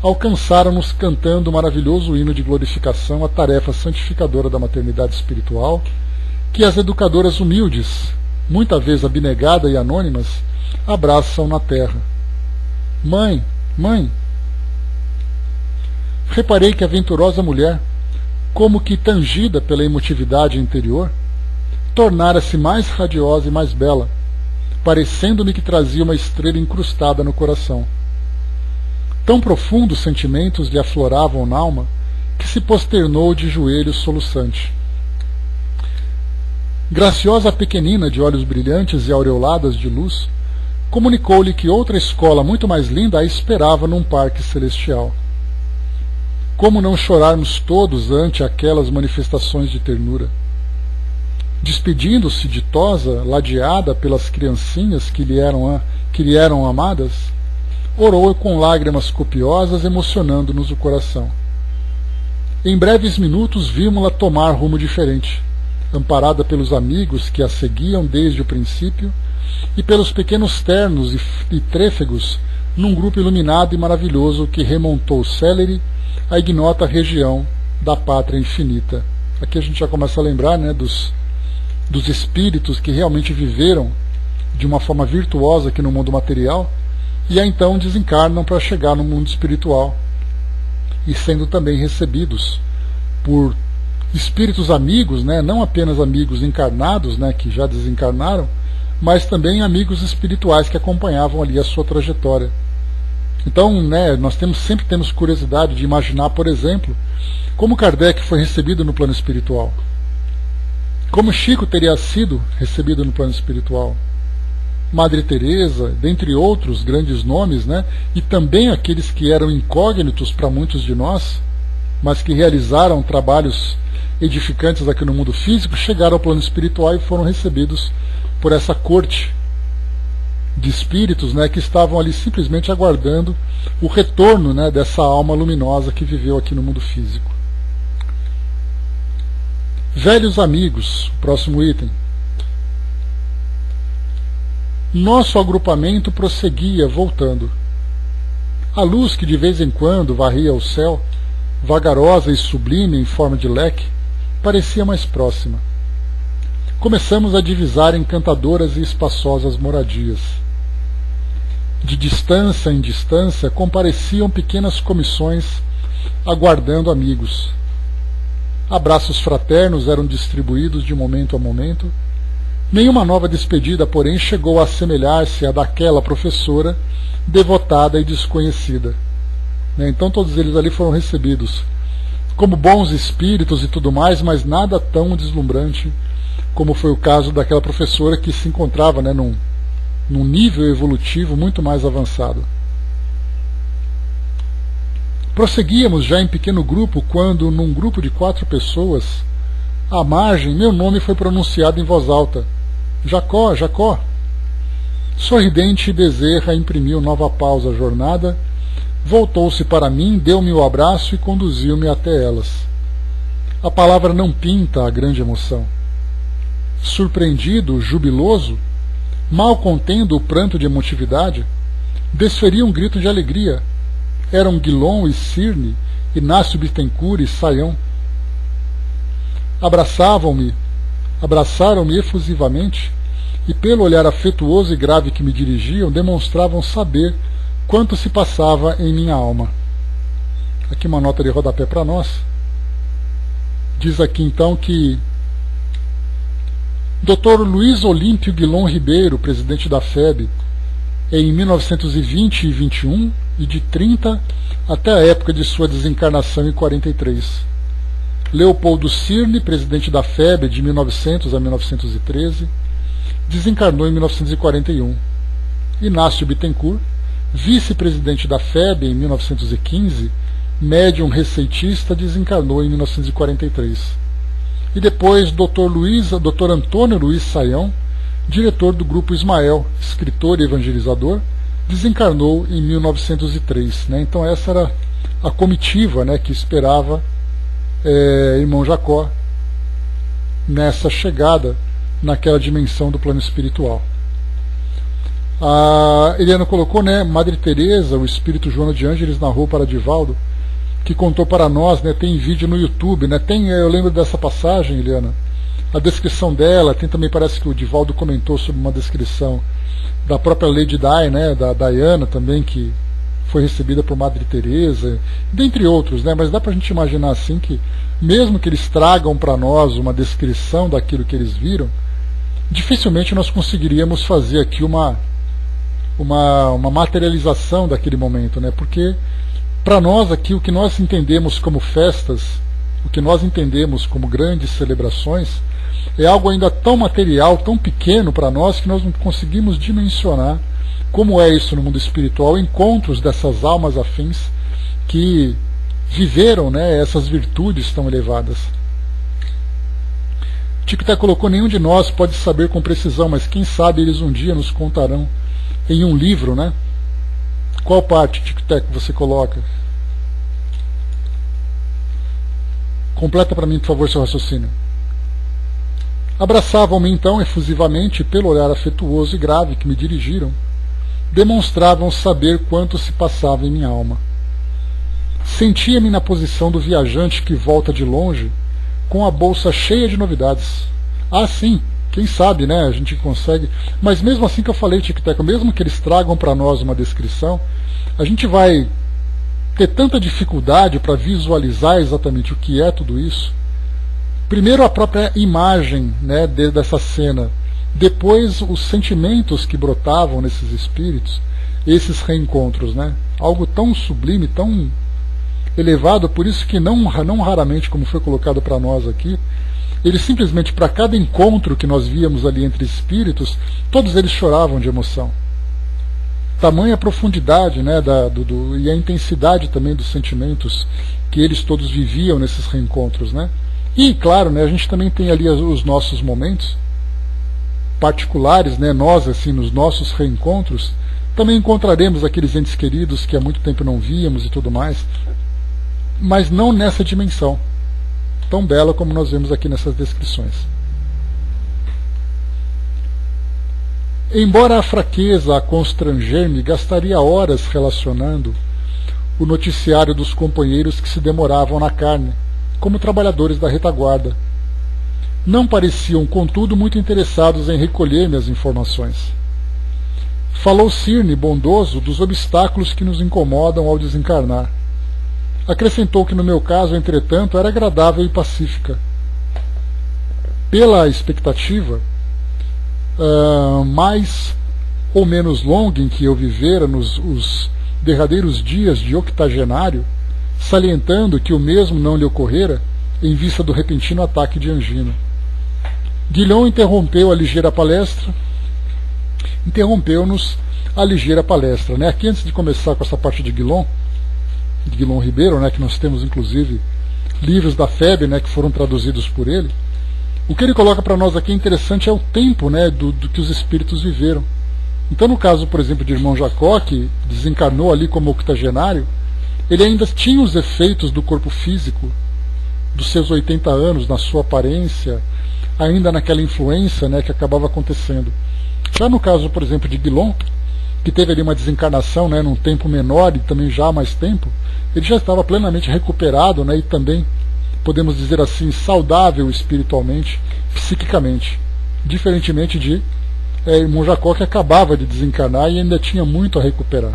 Speaker 1: alcançaram-nos cantando o maravilhoso hino de glorificação à tarefa santificadora da maternidade espiritual, que as educadoras humildes, muita vez abnegadas e anônimas, abraçam na terra. Mãe, mãe! Reparei que a venturosa mulher, como que tangida pela emotividade interior, tornara-se mais radiosa e mais bela, parecendo-me que trazia uma estrela incrustada no coração. Tão profundos sentimentos lhe afloravam n'alma que se posternou de joelhos soluçante. Graciosa pequenina de olhos brilhantes e aureoladas de luz, comunicou-lhe que outra escola muito mais linda a esperava num parque celestial. Como não chorarmos todos ante aquelas manifestações de ternura? Despedindo-se ditosa, ladeada pelas criancinhas que lhe eram amadas, orou com lágrimas copiosas, emocionando-nos o coração. Em breves minutos vimos-la tomar rumo diferente, amparada pelos amigos que a seguiam desde o princípio e pelos pequenos ternos e trêfegos num grupo iluminado e maravilhoso que remontou célere a ignota região da pátria infinita. Aqui a gente já começa a lembrar, né, dos espíritos que realmente viveram de uma forma virtuosa aqui no mundo material e aí então desencarnam para chegar no mundo espiritual e sendo também recebidos por espíritos amigos, né, não apenas amigos encarnados, né, que já desencarnaram, mas também amigos espirituais que acompanhavam ali a sua trajetória. Então, né, nós sempre temos curiosidade de imaginar, por exemplo, como Kardec foi recebido no plano espiritual. Como Chico teria sido recebido no plano espiritual. Madre Teresa, dentre outros grandes nomes, né, e também aqueles que eram incógnitos para muitos de nós, mas que realizaram trabalhos edificantes aqui no mundo físico, chegaram ao plano espiritual e foram recebidos por essa corte de espíritos, né, que estavam ali simplesmente aguardando o retorno, né, dessa alma luminosa que viveu aqui no mundo físico. Velhos amigos, próximo item. Nosso agrupamento prosseguia voltando. A luz que de vez em quando varria o céu, vagarosa e sublime em forma de leque, parecia mais próxima. Começamos a divisar encantadoras e espaçosas moradias. De distância em distância compareciam pequenas comissões aguardando amigos. Abraços fraternos eram distribuídos de momento a momento. Nenhuma nova despedida, porém, chegou a assemelhar-se à daquela professora devotada e desconhecida. Então todos eles ali foram recebidos como bons espíritos e tudo mais, mas nada tão deslumbrante como foi o caso daquela professora que se encontrava, né, num nível evolutivo muito mais avançado. Prosseguíamos já em pequeno grupo quando, num grupo de 4 pessoas, à margem, meu nome foi pronunciado em voz alta: Jacó, Jacó. Sorridente, Bezerra imprimiu nova pausa à jornada, voltou-se para mim, deu-me o abraço e conduziu-me até elas. A palavra não pinta a grande emoção. Surpreendido, jubiloso, mal contendo o pranto de emotividade, desferi um grito de alegria. Eram Guilom e Cirne, Inácio Bittencourt e Saião. Abraçaram-me efusivamente e, pelo olhar afetuoso e grave que me dirigiam, demonstravam saber quanto se passava em minha alma. Aqui uma nota de rodapé para nós. Diz aqui então que Dr. Luiz Olímpio Guilom Ribeiro, presidente da FEB, em 1920 e 21, e de 30 até a época de sua desencarnação em 43. Leopoldo Cirne, presidente da FEB de 1900 a 1913, desencarnou em 1941. Inácio Bittencourt, vice-presidente da FEB em 1915, médium receitista, desencarnou em 1943. E depois Dr. Antônio Luiz Saião, diretor do Grupo Ismael, escritor e evangelizador, desencarnou em 1903. Então essa era a comitiva, que esperava irmão Jacó nessa chegada naquela dimensão do plano espiritual. A Eliana colocou, Madre Teresa, o espírito Joana de Ângeles narrou para Divaldo, que contou para nós, tem vídeo no YouTube, eu lembro dessa passagem, Eliana, a descrição dela, tem também, parece que o Divaldo comentou sobre uma descrição da própria Lady Di, da Diana também, que foi recebida por Madre Teresa, dentre outros, mas dá para a gente imaginar assim que, mesmo que eles tragam para nós uma descrição daquilo que eles viram, dificilmente nós conseguiríamos fazer aqui uma materialização daquele momento, porque para nós aqui o que nós entendemos como festas, o que nós entendemos como grandes celebrações, é algo ainda tão material, tão pequeno para nós, que nós não conseguimos dimensionar como é isso no mundo espiritual, encontros dessas almas afins que viveram essas virtudes tão elevadas. Tic-Tac colocou: nenhum de nós pode saber com precisão, mas quem sabe eles um dia nos contarão em um livro, Qual parte, Tic-Tac, você coloca? Completa para mim, por favor, seu raciocínio. Abraçavam-me então efusivamente, pelo olhar afetuoso e grave que me dirigiram, demonstravam saber quanto se passava em minha alma. Sentia-me na posição do viajante que volta de longe, com a bolsa cheia de novidades. Ah, sim, quem sabe, a gente consegue. Mas mesmo assim que eu falei, Tic-Tac, mesmo que eles tragam para nós uma descrição, a gente vai ter tanta dificuldade para visualizar exatamente o que é tudo isso. Primeiro a própria imagem dessa cena, depois os sentimentos que brotavam nesses espíritos, esses reencontros, algo tão sublime, tão elevado, por isso que não raramente, como foi colocado para nós aqui, eles simplesmente, para cada encontro que nós víamos ali entre espíritos, todos eles choravam de emoção. Tamanha a profundidade e a intensidade também dos sentimentos que eles todos viviam nesses reencontros. E, claro, a gente também tem ali os nossos momentos particulares, nós, assim, nos nossos reencontros, também encontraremos aqueles entes queridos que há muito tempo não víamos e tudo mais, mas não nessa dimensão tão bela como nós vemos aqui nessas descrições. Embora a fraqueza a constranger-me, gastaria horas relacionando o noticiário dos companheiros que se demoravam na carne, como trabalhadores da retaguarda. Não pareciam, contudo, muito interessados em recolher-me as informações. Falou Cirne, bondoso, dos obstáculos que nos incomodam ao desencarnar. Acrescentou que no meu caso, entretanto, era agradável e pacífica. Pela expectativa, mais ou menos longa em que eu vivera os derradeiros dias de octogenário, salientando que o mesmo não lhe ocorrera em vista do repentino ataque de angina. Guilhom interrompeu-nos a ligeira palestra. Aqui, antes de começar com essa parte de Guilhom Ribeiro, que nós temos inclusive livros da FEB, que foram traduzidos por ele, o que ele coloca para nós aqui é interessante, é o tempo do que os espíritos viveram. Então, no caso, por exemplo, de irmão Jacó, que desencarnou ali como octogenário, ele ainda tinha os efeitos do corpo físico dos seus 80 anos, na sua aparência, ainda naquela influência que acabava acontecendo. Já no caso, por exemplo, de Guilhom, que teve ali uma desencarnação num tempo menor e também já há mais tempo, ele já estava plenamente recuperado e também, podemos dizer assim, saudável espiritualmente, psiquicamente, diferentemente de irmão Jacó, que acabava de desencarnar e ainda tinha muito a recuperar.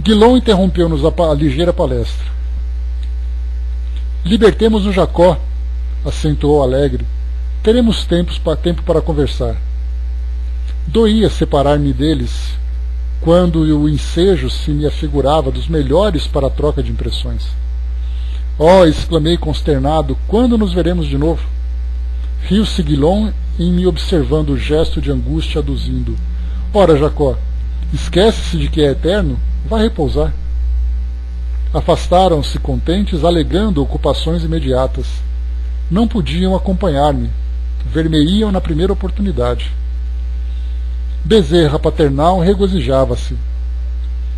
Speaker 1: Guilhom interrompeu-nos a ligeira palestra. Libertemos o Jacó, acentuou alegre. Teremos tempo para conversar. Doía separar-me deles, quando o ensejo se me afigurava dos melhores para a troca de impressões. Oh, exclamei consternado, quando nos veremos de novo? Riu-se Guilhom em me observando o gesto de angústia, aduzindo: ora, Jacó, esquece-se de que é eterno? Vai repousar. Afastaram-se contentes, alegando ocupações imediatas. Não podiam acompanhar-me. Vermelhiam na primeira oportunidade. Bezerra paternal regozijava-se.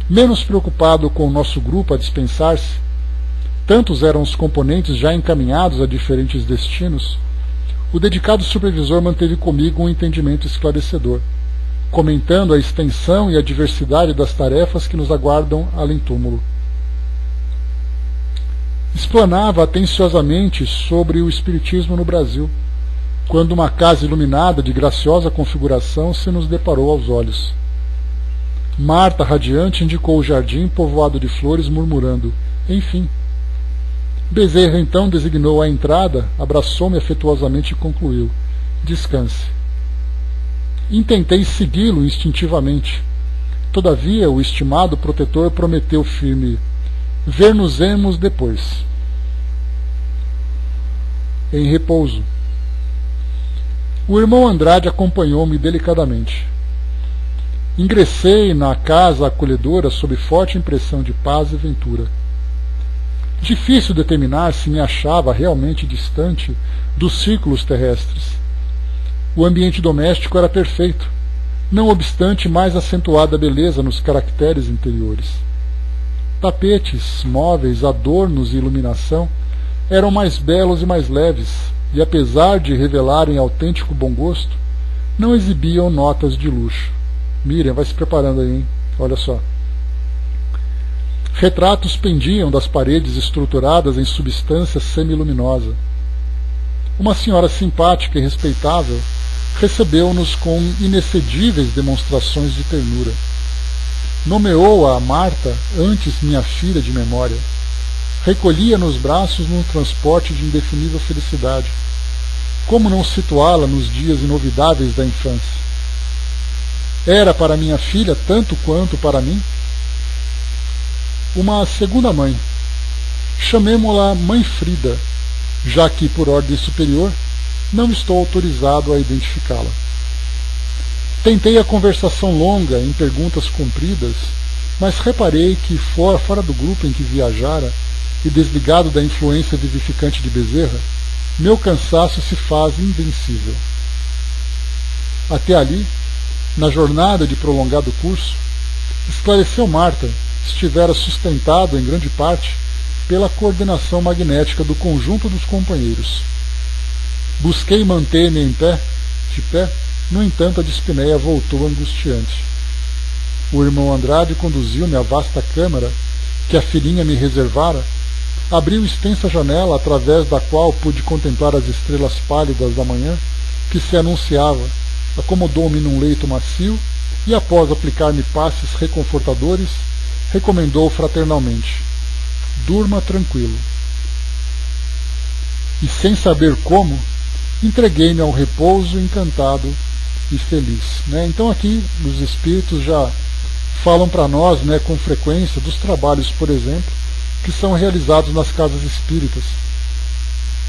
Speaker 1: Menos preocupado com o nosso grupo a dispensar-se, tantos eram os componentes já encaminhados a diferentes destinos, o dedicado supervisor manteve comigo um entendimento esclarecedor, comentando a extensão e a diversidade das tarefas que nos aguardam além-túmulo. Explanava atenciosamente sobre o espiritismo no Brasil, quando uma casa iluminada de graciosa configuração se nos deparou aos olhos. Marta, radiante, indicou o jardim povoado de flores, murmurando: enfim. Bezerra então designou a entrada, abraçou-me afetuosamente e concluiu: descanse. Intentei segui-lo instintivamente. Todavia, o estimado protetor prometeu firme: ver-nos-emos depois. Em repouso. O irmão Andrade acompanhou-me delicadamente. Ingressei na casa acolhedora sob forte impressão de paz e ventura. Difícil determinar se me achava realmente distante dos círculos terrestres. O ambiente doméstico era perfeito, não obstante mais acentuada beleza nos caracteres interiores. Tapetes, móveis, adornos e iluminação eram mais belos e mais leves, e apesar de revelarem autêntico bom gosto, não exibiam notas de luxo. Miriam, vai se preparando aí, hein? Olha só. Retratos pendiam das paredes estruturadas em substância semiluminosa. Uma senhora simpática e respeitável recebeu-nos com inexcedíveis demonstrações de ternura. Nomeou-a Marta, antes minha filha de memória. Recolhia nos braços num transporte de indefinível felicidade. Como não situá-la nos dias inovidáveis da infância? Era para minha filha, tanto quanto para mim, uma segunda mãe. Chamemo-la Mãe Frida, já que, por ordem superior, não estou autorizado a identificá-la. Tentei a conversação longa em perguntas compridas, mas reparei que, fora do grupo em que viajara e desligado da influência vivificante de Bezerra, meu cansaço se faz invencível. Até ali, na jornada de prolongado curso, esclareceu Marta, estivera sustentado em grande parte pela coordenação magnética do conjunto dos companheiros. Busquei manter-me de pé, no entanto a dispneia voltou angustiante. O irmão Andrade conduziu-me à vasta câmara que a filhinha me reservara, abriu extensa janela através da qual pude contemplar as estrelas pálidas da manhã que se anunciava, acomodou-me num leito macio e, após aplicar-me passes reconfortadores, recomendou fraternalmente: durma tranquilo. E, sem saber como, entreguei-me ao repouso encantado e feliz. Então aqui os espíritos já falam para nós, com frequência, dos trabalhos, por exemplo, que são realizados nas casas espíritas.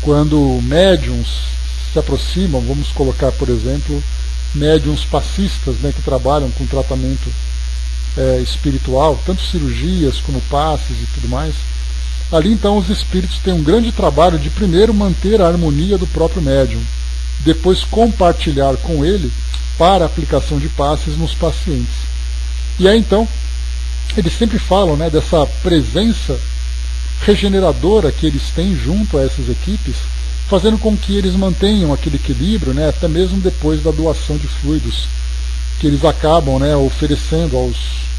Speaker 1: Quando médiuns se aproximam, vamos colocar, por exemplo, médiuns passistas, que trabalham com tratamento espiritual, tanto cirurgias como passes e tudo mais. Ali então os espíritos têm um grande trabalho de primeiro manter a harmonia do próprio médium, depois compartilhar com ele para a aplicação de passes nos pacientes. E aí então eles sempre falam dessa presença regeneradora que eles têm junto a essas equipes, fazendo com que eles mantenham aquele equilíbrio, até mesmo depois da doação de fluidos que eles acabam oferecendo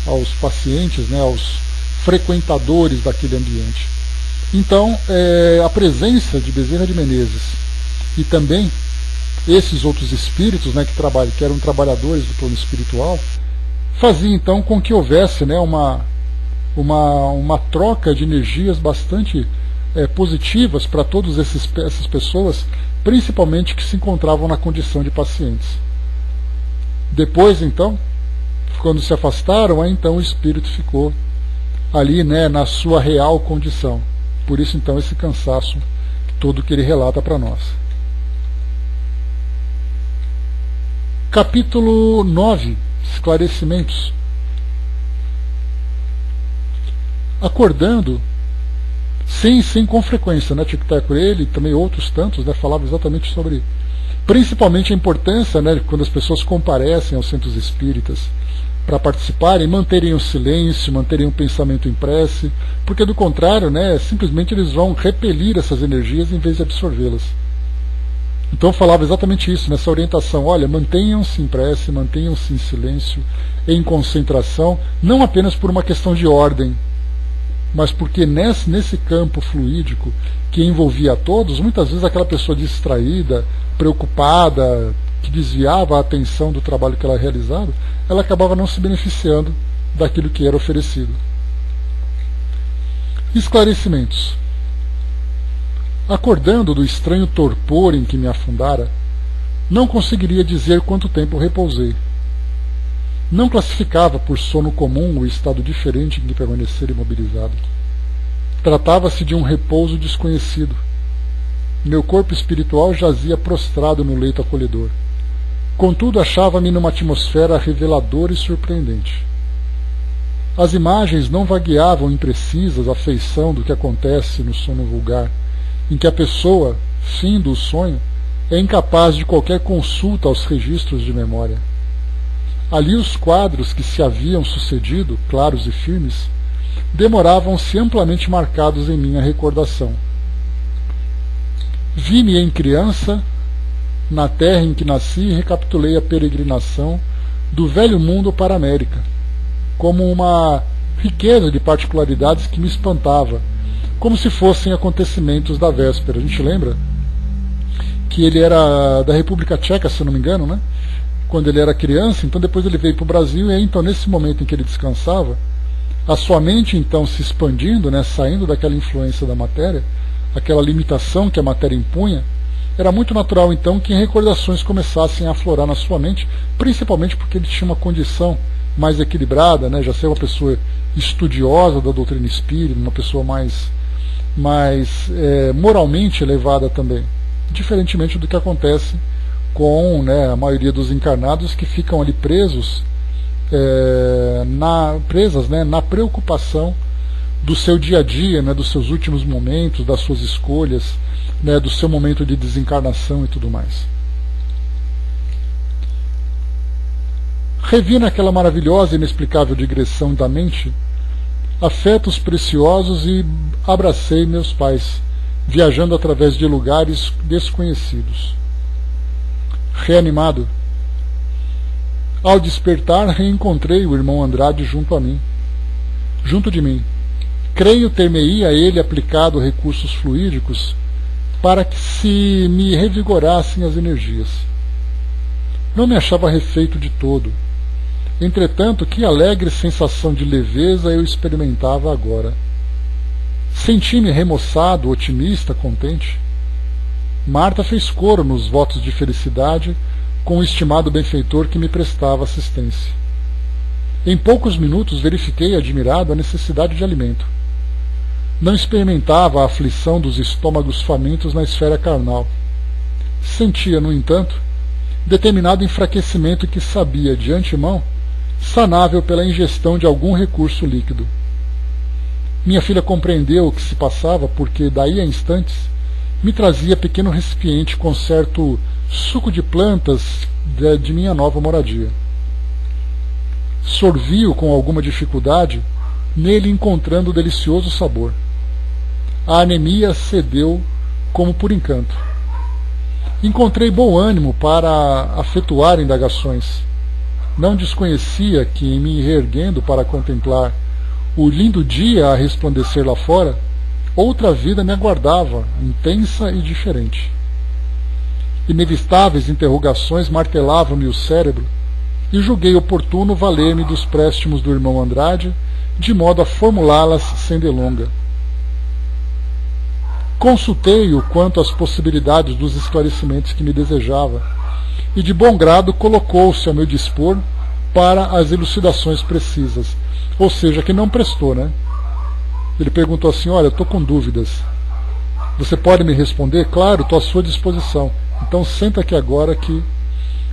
Speaker 1: aos pacientes, aos frequentadores daquele ambiente. Então, a presença de Bezerra de Menezes e também esses outros espíritos que eram trabalhadores do plano espiritual, fazia então com que houvesse uma troca de energias bastante positivas para todas essas pessoas, principalmente que se encontravam na condição de pacientes. Depois, então, quando se afastaram, aí então o espírito ficou ali na sua real condição. Por isso, então, esse cansaço todo que ele relata para nós. Capítulo 9, Esclarecimentos. Acordando, sem com frequência, né? Chico Thackeray, ele e também outros tantos, né, falavam exatamente sobre, principalmente a importância, né, quando as pessoas comparecem aos centros espíritas para participarem, manterem o silêncio, manterem o pensamento em prece, porque do contrário, né, simplesmente eles vão repelir essas energias em vez de absorvê-las. Então falava exatamente isso, nessa orientação: olha, mantenham-se em prece, mantenham-se em silêncio, em concentração, não apenas por uma questão de ordem, mas porque nesse campo fluídico que envolvia a todos, muitas vezes aquela pessoa distraída, preocupada, que desviava a atenção do trabalho que ela realizava, ela acabava não se beneficiando daquilo que era oferecido. Esclarecimentos. Acordando do estranho torpor em que me afundara, não conseguiria dizer quanto tempo repousei. Não classificava por sono comum o estado diferente em que permanecer imobilizado. Tratava-se de um repouso desconhecido. Meu corpo espiritual jazia prostrado no leito acolhedor. Contudo, achava-me numa atmosfera reveladora e surpreendente. As imagens não vagueavam imprecisas à feição do que acontece no sono vulgar, em que a pessoa, findo o sonho, é incapaz de qualquer consulta aos registros de memória. Ali os quadros que se haviam sucedido, claros e firmes, demoravam-se amplamente marcados em minha recordação. Vi-me em criança, na terra em que nasci, e recapitulei a peregrinação do velho mundo para a América, como uma riqueza de particularidades que me espantava, como se fossem acontecimentos da véspera. A gente lembra que ele era da República Tcheca, se não me engano, né? Quando ele era criança, então depois ele veio para o Brasil, e aí, então, nesse momento em que ele descansava, a sua mente então se expandindo, né, saindo daquela influência da matéria, aquela limitação que a matéria impunha, era muito natural então que recordações começassem a aflorar na sua mente, principalmente porque ele tinha uma condição mais equilibrada, né, já ser uma pessoa estudiosa da doutrina espírita, uma pessoa mais moralmente elevada também, diferentemente do que acontece com, né, a maioria dos encarnados que ficam ali presos, na preocupação do seu dia a dia, né, dos seus últimos momentos, das suas escolhas, né, do seu momento de desencarnação e tudo mais. Revi naquela maravilhosa e inexplicável digressão da mente afetos preciosos e abracei meus pais, viajando através de lugares desconhecidos. Reanimado, ao despertar, reencontrei o irmão Andrade junto de mim. Creio ter-me-ia ele aplicado recursos fluídicos para que se me revigorassem as energias. Não me achava refeito de todo. Entretanto, que alegre sensação de leveza eu experimentava agora. Senti-me remoçado, otimista, contente. Marta fez coro nos votos de felicidade com o estimado benfeitor que me prestava assistência. Em poucos minutos verifiquei, admirado, a necessidade de alimento. Não experimentava a aflição dos estômagos famintos na esfera carnal. Sentia, no entanto, determinado enfraquecimento que sabia, de antemão, sanável pela ingestão de algum recurso líquido. Minha filha compreendeu o que se passava porque, daí a instantes, me trazia pequeno recipiente com certo suco de plantas de minha nova moradia. Sorvi-o com alguma dificuldade, nele encontrando delicioso sabor. A anemia cedeu como por encanto. Encontrei bom ânimo para afetuar indagações. Não desconhecia que, em me reerguendo para contemplar o lindo dia a resplandecer lá fora, outra vida me aguardava, intensa e diferente. Inevitáveis interrogações martelavam-me o cérebro, e julguei oportuno valer-me dos préstimos do irmão Andrade, de modo a formulá-las sem delonga. Consultei-o quanto às possibilidades dos esclarecimentos que me desejava, e de bom grado colocou-se a meu dispor para as elucidações precisas, ou seja, que não prestou, né? Ele perguntou assim: olha, estou com dúvidas. Você pode me responder? Claro, estou à sua disposição. Então senta aqui agora que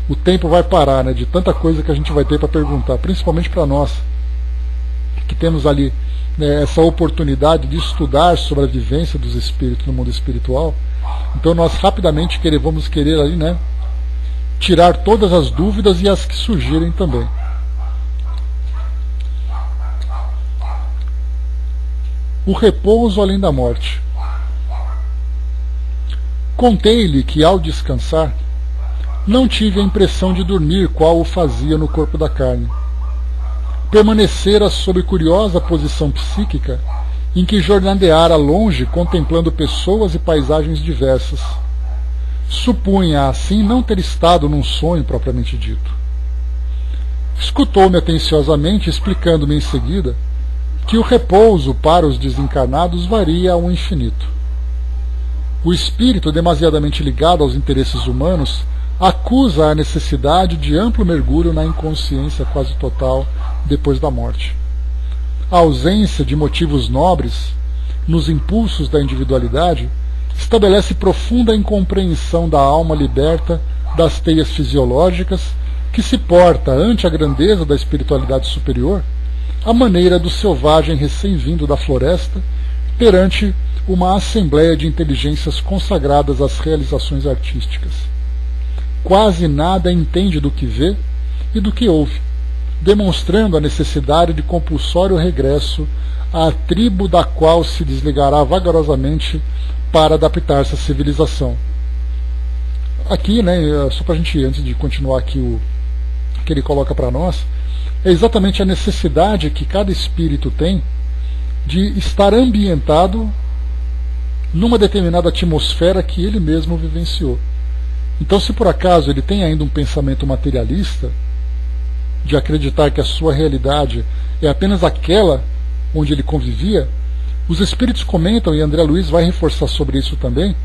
Speaker 1: o tempo vai parar, né, de tanta coisa que a gente vai ter para perguntar, principalmente para nós, que temos ali, né, essa oportunidade de estudar sobre a vivência dos espíritos no mundo espiritual. Então nós rapidamente vamos querer ali, né, tirar todas as dúvidas e as que surgirem também. O repouso além da morte. Contei-lhe que, ao descansar, não tive a impressão de dormir qual o fazia no corpo da carne. Permanecera sob curiosa posição psíquica, em que jornadeara longe contemplando pessoas e paisagens diversas. Supunha, assim, não ter estado num sonho propriamente dito. Escutou-me atenciosamente, explicando-me em seguida que o repouso para os desencarnados varia ao infinito. O espírito, demasiadamente ligado aos interesses humanos, acusa a necessidade de amplo mergulho na inconsciência quase total depois da morte. A ausência de motivos nobres nos impulsos da individualidade estabelece profunda incompreensão da alma liberta das teias fisiológicas, que se porta ante a grandeza da espiritualidade superior à maneira do selvagem recém-vindo da floresta perante uma assembleia de inteligências consagradas às realizações artísticas. Quase nada entende do que vê e do que ouve, demonstrando a necessidade de compulsório regresso à tribo da qual se desligará vagarosamente para adaptar-se à civilização. Aqui, né, só para a gente, antes de continuar aqui o que ele coloca para nós, é exatamente a necessidade que cada espírito tem de estar ambientado numa determinada atmosfera que ele mesmo vivenciou. Então, se por acaso ele tem ainda um pensamento materialista, de acreditar que a sua realidade é apenas aquela onde ele convivia, os espíritos comentam, e André Luiz vai reforçar sobre isso também,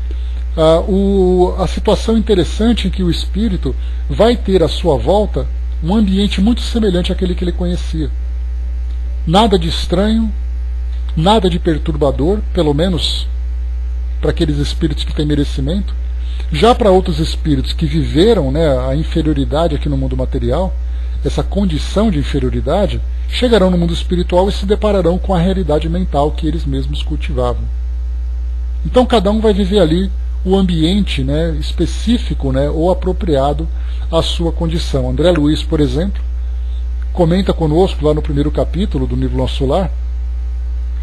Speaker 1: a situação interessante em que o espírito vai ter à sua volta um ambiente muito semelhante àquele que ele conhecia. Nada de estranho, nada de perturbador, pelo menos para aqueles espíritos que têm merecimento. Já para outros espíritos que viveram, né, a inferioridade aqui no mundo material, essa condição de inferioridade, chegarão no mundo espiritual e se depararão com a realidade mental que eles mesmos cultivavam. Então cada um vai viver ali o ambiente, né, específico, né, ou apropriado à sua condição. André Luiz, por exemplo, comenta conosco lá no primeiro capítulo do Livro Nosso Lar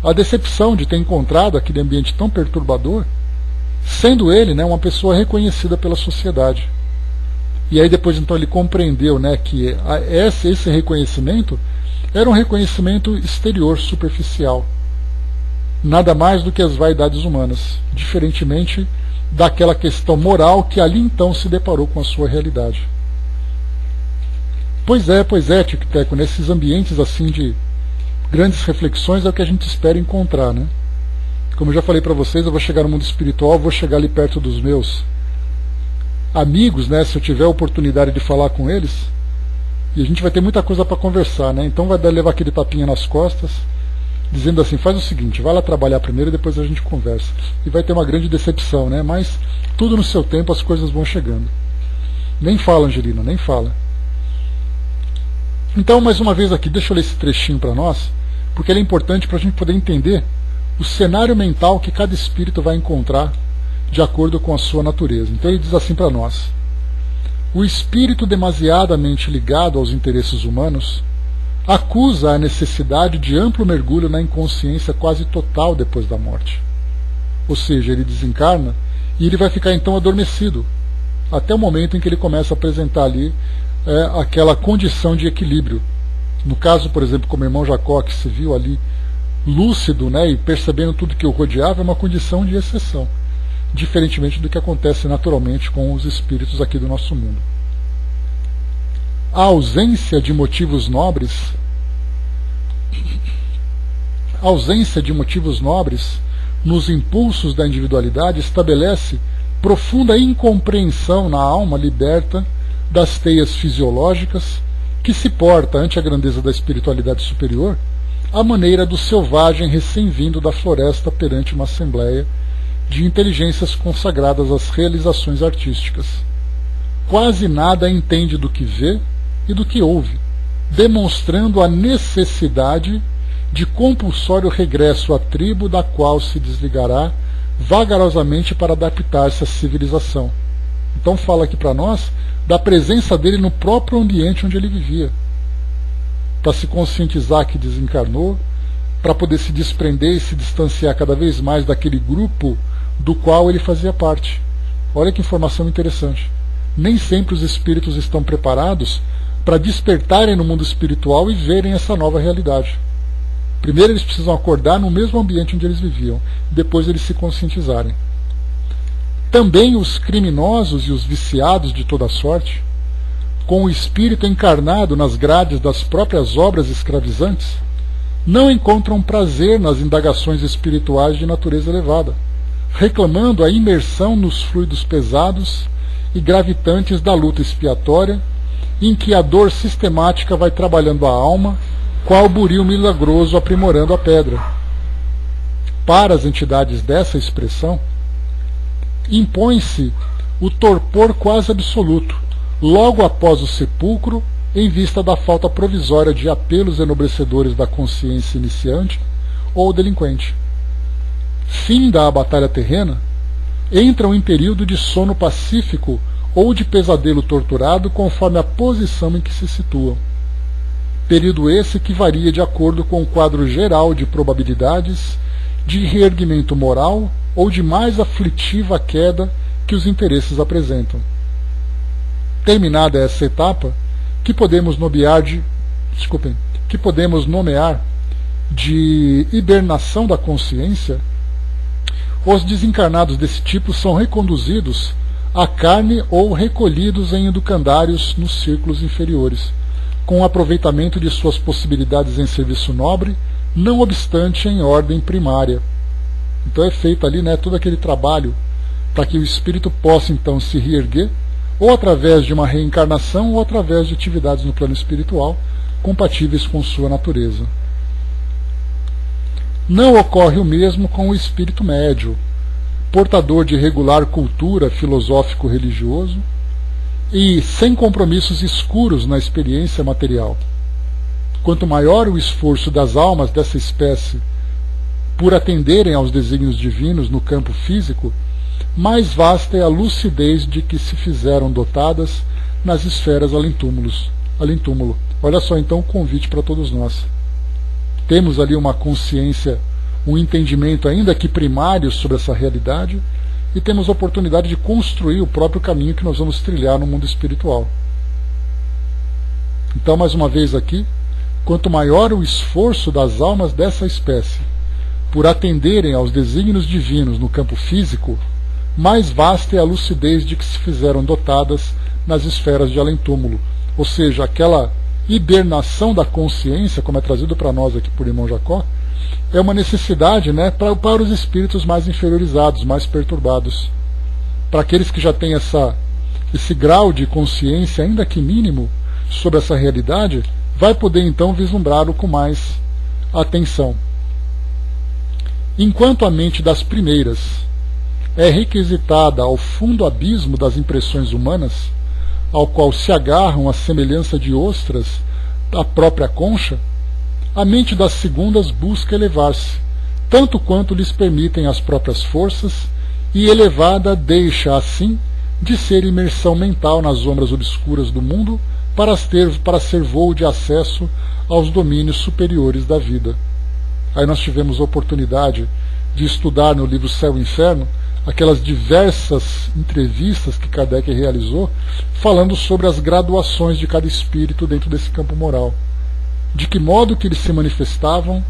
Speaker 1: a decepção de ter encontrado aquele ambiente tão perturbador, sendo ele, né, uma pessoa reconhecida pela sociedade. E aí depois então ele compreendeu, né, que esse reconhecimento era um reconhecimento exterior, superficial. Nada mais do que as vaidades humanas, diferentemente daquela questão moral que ali então se deparou com a sua realidade. Pois é, Tic-Teco, nesses ambientes assim de grandes reflexões é o que a gente espera encontrar, né? Como eu já falei para vocês, eu vou chegar no mundo espiritual, vou chegar ali perto dos meus amigos, né? Se eu tiver a oportunidade de falar com eles, e a gente vai ter muita coisa para conversar, né? Então vai levar aquele tapinha nas costas, dizendo assim, faz o seguinte, vai lá trabalhar primeiro e depois a gente conversa. E vai ter uma grande decepção, né? Mas tudo no seu tempo as coisas vão chegando. Nem fala, Angelina, nem fala. Então, mais uma vez aqui, deixa eu ler esse trechinho para nós, porque ele é importante para a gente poder entender o cenário mental que cada espírito vai encontrar de acordo com a sua natureza. Então ele diz assim para nós: o espírito demasiadamente ligado aos interesses humanos acusa a necessidade de amplo mergulho na inconsciência quase total depois da morte. Ou seja, ele desencarna e ele vai ficar então adormecido, até o momento em que ele começa a apresentar ali aquela condição de equilíbrio. No caso, por exemplo, como o irmão Jacó, que se viu ali lúcido, né, e percebendo tudo que o rodeava, é uma condição de exceção, diferentemente do que acontece naturalmente com os espíritos aqui do nosso mundo. A ausência de motivos nobres nos impulsos da individualidade estabelece profunda incompreensão na alma liberta das teias fisiológicas, que se porta ante a grandeza da espiritualidade superior à maneira do selvagem recém-vindo da floresta perante uma assembleia de inteligências consagradas às realizações artísticas. quase nada entende do que vê e do que ouve, demonstrando a necessidade de compulsório regresso à tribo da qual se desligará vagarosamente para adaptar-se à civilização. Então fala aqui para nós da presença dele no próprio ambiente onde ele vivia, para se conscientizar que desencarnou, para poder se desprender e se distanciar cada vez mais daquele grupo do qual ele fazia parte. Olha que informação interessante. Nem sempre os espíritos estão preparados para despertarem no mundo espiritual e verem essa nova realidade. Primeiro eles precisam acordar no mesmo ambiente onde eles viviam, depois eles se conscientizarem. Também os criminosos e os viciados de toda sorte, com o espírito encarnado nas grades das próprias obras escravizantes, não encontram prazer nas indagações espirituais de natureza elevada, reclamando a imersão nos fluidos pesados e gravitantes da luta expiatória, em que a dor sistemática vai trabalhando a alma, qual buril milagroso aprimorando a pedra. Para as entidades dessa expressão, impõe-se o torpor quase absoluto, logo após o sepulcro, em vista da falta provisória de apelos enobrecedores da consciência iniciante ou delinquente. Finda a batalha terrena, entram em período de sono pacífico ou de pesadelo torturado conforme a posição em que se situam. Período esse que varia de acordo com o quadro geral de probabilidades de reerguimento moral ou de mais aflitiva queda que os interesses apresentam. Terminada essa etapa, que podemos nomear de hibernação da consciência, os desencarnados desse tipo são reconduzidos à carne ou recolhidos em educandários nos círculos inferiores, com o aproveitamento de suas possibilidades em serviço nobre, não obstante em ordem primária. Então é feito ali, todo aquele trabalho para que o espírito possa então se reerguer, ou através de uma reencarnação, ou através de atividades no plano espiritual compatíveis com sua natureza. Não ocorre o mesmo com o espírito médio, portador de regular cultura filosófico-religioso e sem compromissos escuros na experiência material. Quanto maior o esforço das almas dessa espécie por atenderem aos desígnios divinos no campo físico, mais vasta é a lucidez de que se fizeram dotadas nas esferas além-túmulo. Olha só então o convite para todos nós. Temos ali uma consciência, um entendimento ainda que primário sobre essa realidade, e temos a oportunidade de construir o próprio caminho que nós vamos trilhar no mundo espiritual. Então, mais uma vez aqui, quanto maior o esforço das almas dessa espécie por atenderem aos desígnios divinos no campo físico, mais vasta é a lucidez de que se fizeram dotadas nas esferas de além-túmulo, ou seja, aquela hibernação da consciência, como é trazido para nós aqui por irmão Jacó, é uma necessidade para os espíritos mais inferiorizados, mais perturbados. Para aqueles que já têm esse grau de consciência, ainda que mínimo, sobre essa realidade, vai poder então vislumbrá-lo com mais atenção. Enquanto a mente das primeiras é requisitada ao fundo abismo das impressões humanas, ao qual se agarram à semelhança de ostras da própria concha, a mente das segundas busca elevar-se, tanto quanto lhes permitem as próprias forças, e elevada deixa, assim, de ser imersão mental nas sombras obscuras do mundo para ser voo de acesso aos domínios superiores da vida. Aí nós tivemos a oportunidade de estudar no livro Céu e Inferno aquelas diversas entrevistas que Kardec realizou, falando sobre as graduações de cada espírito dentro desse campo moral. De que modo que eles se manifestavam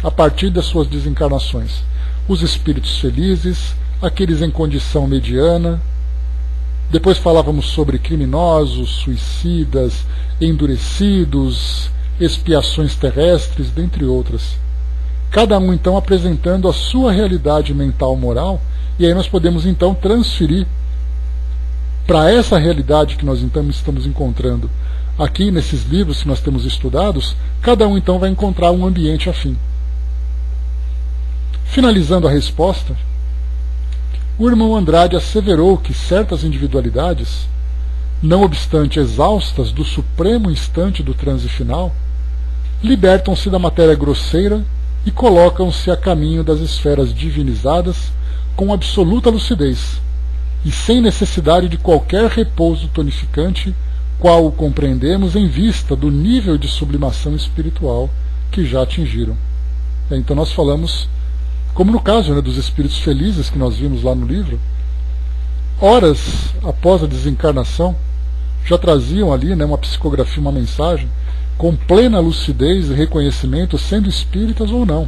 Speaker 1: a partir das suas desencarnações. Os espíritos felizes, aqueles em condição mediana. Depois falávamos sobre criminosos, suicidas, endurecidos, expiações terrestres, dentre outras. Cada um então apresentando a sua realidade mental moral, e aí nós podemos então transferir para essa realidade que nós então estamos encontrando aqui nesses livros que nós temos estudados, cada um então vai encontrar um ambiente afim. Finalizando a resposta, o irmão Andrade asseverou que certas individualidades não obstante exaustas do supremo instante do transe final, libertam-se da matéria grosseira e colocam-se a caminho das esferas divinizadas com absoluta lucidez e sem necessidade de qualquer repouso tonificante, qual o compreendemos em vista do nível de sublimação espiritual que já atingiram. Então nós falamos, como no caso, né, dos espíritos felizes que nós vimos lá no livro, horas após a desencarnação, já traziam ali, né, uma psicografia, uma mensagem, com plena lucidez e reconhecimento, sendo espíritas ou não.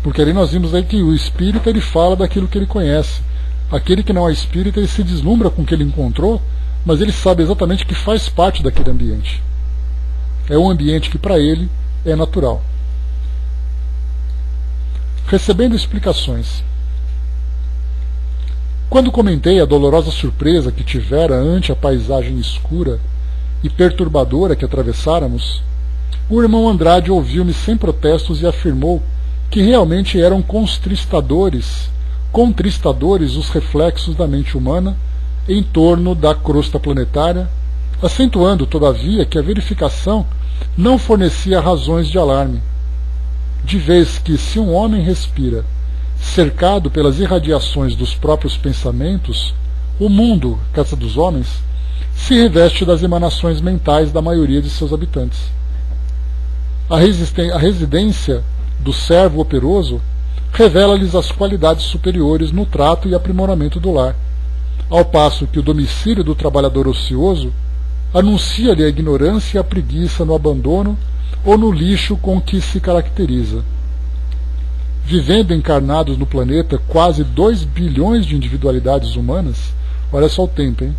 Speaker 1: Porque ali nós vimos aí que o espírita ele fala daquilo que ele conhece. Aquele que não é espírita, ele se deslumbra com o que ele encontrou, mas ele sabe exatamente que faz parte daquele ambiente. É um ambiente que para ele é natural. Recebendo explicações. Quando comentei a dolorosa surpresa que tivera ante a paisagem escura e perturbadora que atravessáramos, o irmão Andrade ouviu-me sem protestos e afirmou que realmente eram contristadores os reflexos da mente humana em torno da crosta planetária, acentuando, todavia, que a verificação não fornecia razões de alarme, de vez que, se um homem respira, cercado pelas irradiações dos próprios pensamentos, o mundo, casa dos homens, se reveste das emanações mentais da maioria de seus habitantes. A residência do servo operoso revela-lhes as qualidades superiores no trato e aprimoramento do lar, ao passo que o domicílio do trabalhador ocioso anuncia-lhe a ignorância e a preguiça no abandono ou no lixo com que se caracteriza. Vivendo encarnados no planeta quase 2 bilhões de individualidades humanas, olha só o tempo, hein?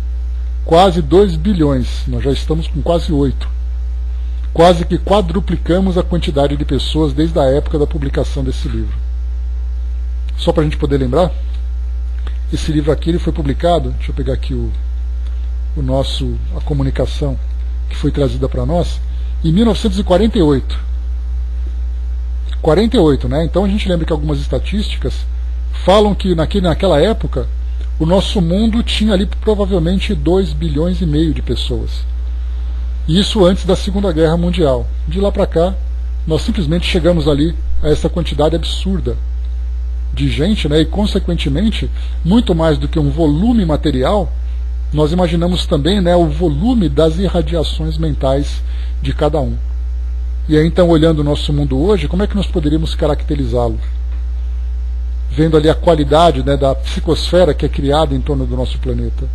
Speaker 1: Quase 2 bilhões, nós já estamos com quase 8. Quase que quadruplicamos a quantidade de pessoas desde a época da publicação desse livro. Só para a gente poder lembrar, esse livro aqui ele foi publicado, deixa eu pegar aqui a comunicação que foi trazida para nós, em 1948. 48, né? Então a gente lembra que algumas estatísticas falam que naquela época o nosso mundo tinha ali provavelmente 2 bilhões e meio de pessoas. E isso antes da Segunda Guerra Mundial. De lá para cá, nós simplesmente chegamos ali a essa quantidade absurda de gente, né? E consequentemente, muito mais do que um volume material, nós imaginamos também, né, o volume das irradiações mentais de cada um. E aí então, olhando o nosso mundo hoje, como é que nós poderíamos caracterizá-lo? Vendo ali a qualidade, né, da psicosfera que é criada em torno do nosso planeta.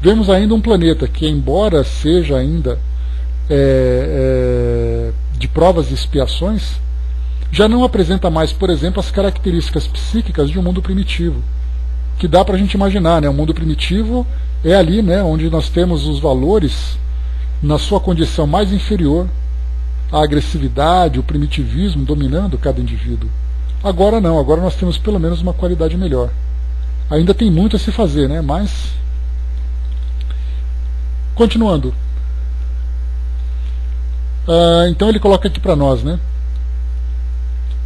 Speaker 1: Vemos ainda um planeta que, embora seja ainda de provas e expiações, já não apresenta mais, por exemplo, as características psíquicas de um mundo primitivo, que dá para a gente imaginar, né? O mundo primitivo é ali, né, onde nós temos os valores na sua condição mais inferior, a agressividade, o primitivismo dominando cada indivíduo. Agora não, agora nós temos pelo menos uma qualidade melhor. Ainda tem muito a se fazer, né? Mas, continuando. Então ele coloca aqui para nós, né?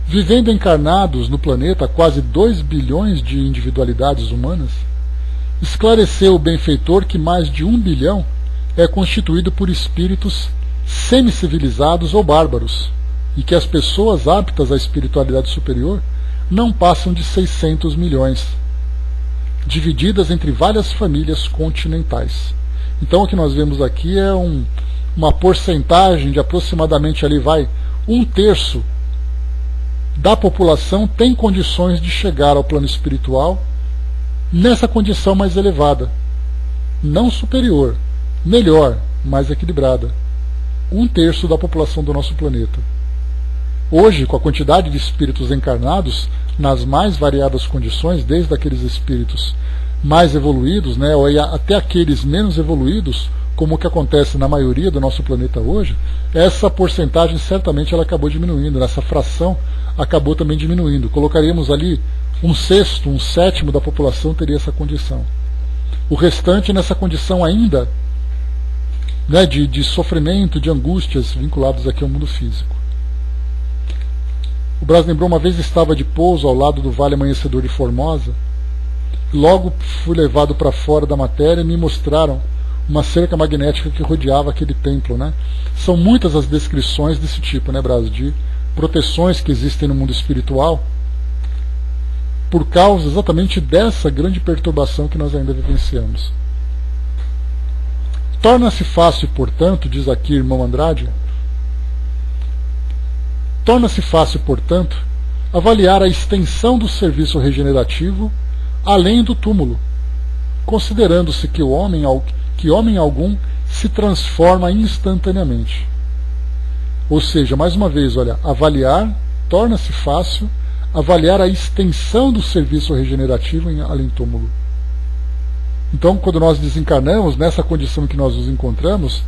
Speaker 1: Vivendo encarnados no planeta quase 2 bilhões de individualidades humanas, esclareceu o benfeitor que mais de 1 bilhão é constituído por espíritos semicivilizados ou bárbaros, e que as pessoas aptas à espiritualidade superior não passam de 600 milhões, divididas entre várias famílias continentais. Então o que nós vemos aqui é uma porcentagem de aproximadamente ali vai 1/3 da população tem condições de chegar ao plano espiritual nessa condição mais elevada, não superior, melhor, mais equilibrada. 1/3 da população do nosso planeta. Hoje, com a quantidade de espíritos encarnados nas mais variadas condições, desde aqueles espíritos mais evoluídos, né, ou até aqueles menos evoluídos, como o que acontece na maioria do nosso planeta hoje, essa porcentagem certamente ela acabou diminuindo, essa fração acabou também diminuindo. Colocaríamos ali 1/6, 1/7 da população teria essa condição. O restante nessa condição ainda, né, de sofrimento, de angústias vinculados aqui ao mundo físico. O Brás lembrou, uma vez estava de pouso ao lado do Vale Amanhecedor de Formosa, Logo fui levado para fora da matéria e me mostraram uma cerca magnética que rodeava aquele templo, né? São muitas as descrições desse tipo, né, Braz, de proteções que existem no mundo espiritual por causa exatamente dessa grande perturbação que nós ainda vivenciamos. Torna-se fácil, portanto, diz aqui irmão Andrade, torna-se fácil, portanto, avaliar a extensão do serviço regenerativo além do túmulo, considerando-se que homem algum se transforma instantaneamente. Ou seja, mais uma vez, olha, torna-se fácil avaliar a extensão do serviço regenerativo em além túmulo. Então, quando nós desencarnamos, nessa condição que nós nos encontramos,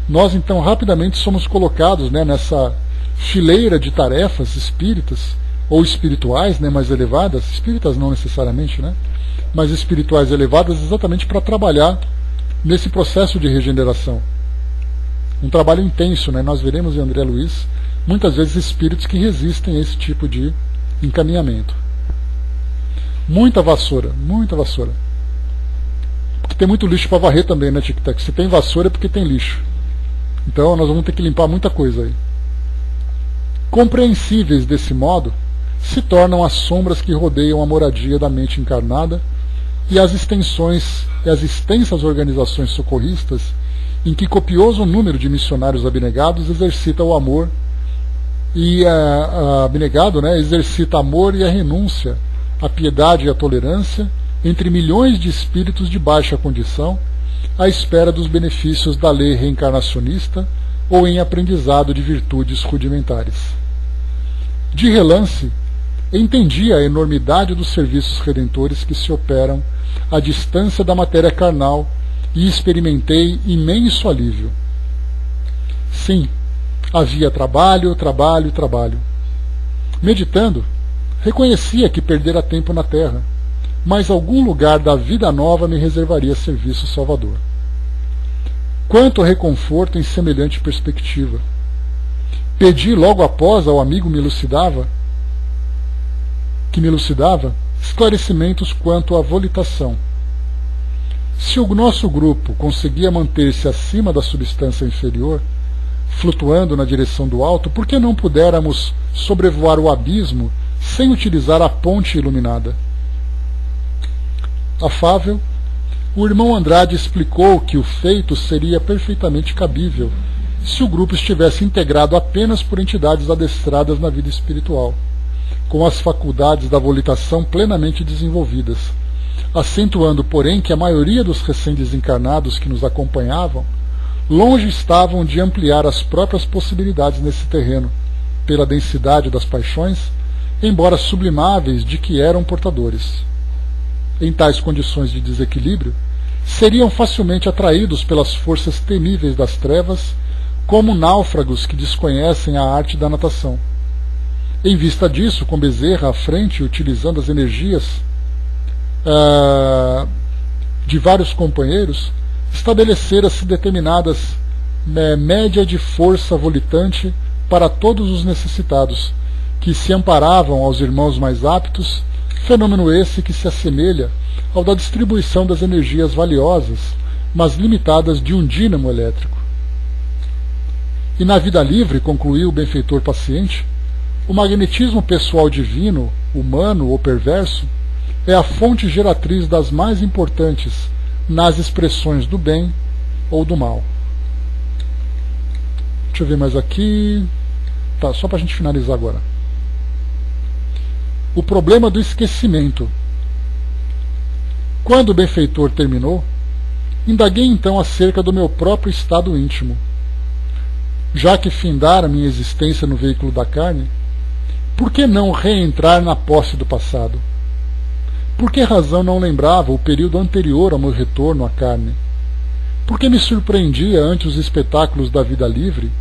Speaker 1: nós então rapidamente somos colocados, né, nessa fileira de tarefas espíritas, ou espirituais, né, mais elevadas, espíritas não necessariamente, né, mas espirituais elevadas, exatamente para trabalhar nesse processo de regeneração. Um trabalho intenso, né? Nós veremos em André Luiz muitas vezes espíritos que resistem a esse tipo de encaminhamento. Muita vassoura, muita vassoura. Porque tem muito lixo para varrer também, né, Tic Tac? Se tem vassoura é porque tem lixo. Então nós vamos ter que limpar muita coisa aí. Compreensíveis desse modo se tornam as sombras que rodeiam a moradia da mente encarnada e as extensas organizações socorristas em que copioso número de missionários abnegados exercita o amor e abnegado, né, exercita amor e a renúncia, a piedade e a tolerância entre milhões de espíritos de baixa condição à espera dos benefícios da lei reencarnacionista ou em aprendizado de virtudes rudimentares. De relance, entendi a enormidade dos serviços redentores que se operam à distância da matéria carnal e experimentei imenso alívio. Sim, havia trabalho, trabalho, trabalho. Meditando, reconhecia que perdera tempo na terra, mas algum lugar da vida nova me reservaria serviço salvador. Quanto reconforto em semelhante perspectiva! Pedi logo após ao amigo que me elucidava esclarecimentos quanto à volitação. Se o nosso grupo conseguia manter-se acima da substância inferior, flutuando na direção do alto, por que não pudéramos sobrevoar o abismo sem utilizar a ponte iluminada? Afável, o irmão Andrade explicou que o feito seria perfeitamente cabível se o grupo estivesse integrado apenas por entidades adestradas na vida espiritual, com as faculdades da volitação plenamente desenvolvidas, acentuando, porém, que a maioria dos recém-desencarnados que nos acompanhavam longe estavam de ampliar as próprias possibilidades nesse terreno, pela densidade das paixões, embora sublimáveis, de que eram portadores. Em tais condições de desequilíbrio, seriam facilmente atraídos pelas forças temíveis das trevas, como náufragos que desconhecem a arte da natação. Em vista disso, com Bezerra à frente, utilizando as energias de vários companheiros, estabeleceram-se determinadas média de força volitante para todos os necessitados, que se amparavam aos irmãos mais aptos, fenômeno esse que se assemelha ao da distribuição das energias valiosas, mas limitadas de um dínamo elétrico. E na vida livre, concluiu o benfeitor paciente, o magnetismo pessoal divino, humano ou perverso, é a fonte geratriz das mais importantes nas expressões do bem ou do mal. Deixa eu ver mais aqui. Tá, só para a gente finalizar agora. O problema do esquecimento. Quando o benfeitor terminou, indaguei então acerca do meu próprio estado íntimo. Já que findara minha existência no veículo da carne, por que não reentrar na posse do passado? Por que razão não lembrava o período anterior ao meu retorno à carne? Por que me surpreendia ante os espetáculos da vida livre,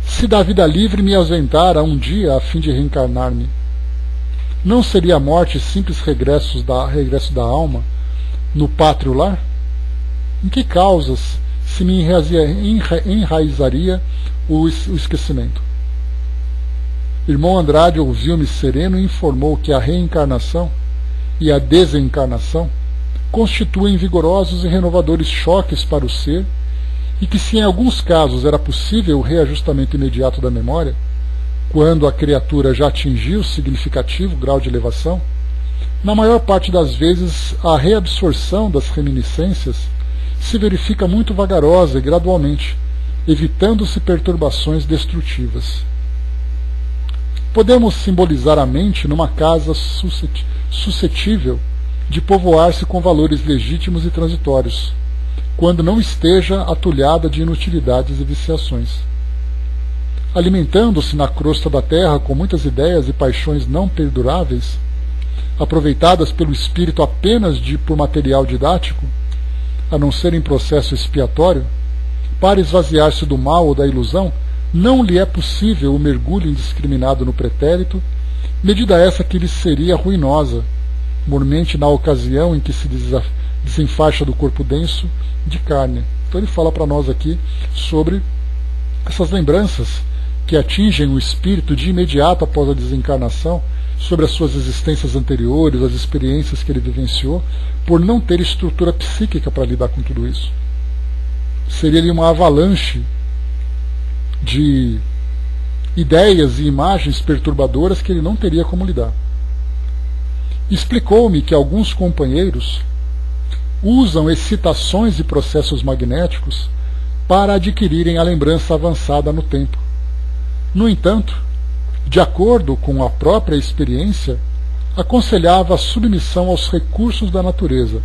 Speaker 1: se da vida livre me ausentara um dia a fim de reencarnar-me? Não seria a morte simples regresso da alma no pátrio lar? Em que causas se me enraizaria o esquecimento? Irmão Andrade ouviu-me sereno e informou que a reencarnação e a desencarnação constituem vigorosos e renovadores choques para o ser, e que, se em alguns casos era possível o reajustamento imediato da memória, quando a criatura já atingiu significativo grau de elevação, na maior parte das vezes a reabsorção das reminiscências se verifica muito vagarosa e gradualmente, evitando-se perturbações destrutivas. Podemos simbolizar a mente numa casa suscetível de povoar-se com valores legítimos e transitórios, quando não esteja atulhada de inutilidades e viciações. Alimentando-se na crosta da terra com muitas ideias e paixões não perduráveis, aproveitadas pelo espírito apenas por material didático, a não ser em processo expiatório, para esvaziar-se do mal ou da ilusão, não lhe é possível o mergulho indiscriminado no pretérito, medida essa que lhe seria ruinosa, mormente na ocasião em que se desenfaixa do corpo denso de carne. Então ele fala para nós aqui sobre essas lembranças que atingem o espírito de imediato após a desencarnação, sobre as suas existências anteriores, as experiências que ele vivenciou, por não ter estrutura psíquica para lidar com tudo isso. Seria ali uma avalanche de ideias e imagens perturbadoras que ele não teria como lidar. Explicou-me que alguns companheiros usam excitações e processos magnéticos para adquirirem a lembrança avançada no tempo. No entanto, de acordo com a própria experiência, aconselhava a submissão aos recursos da natureza,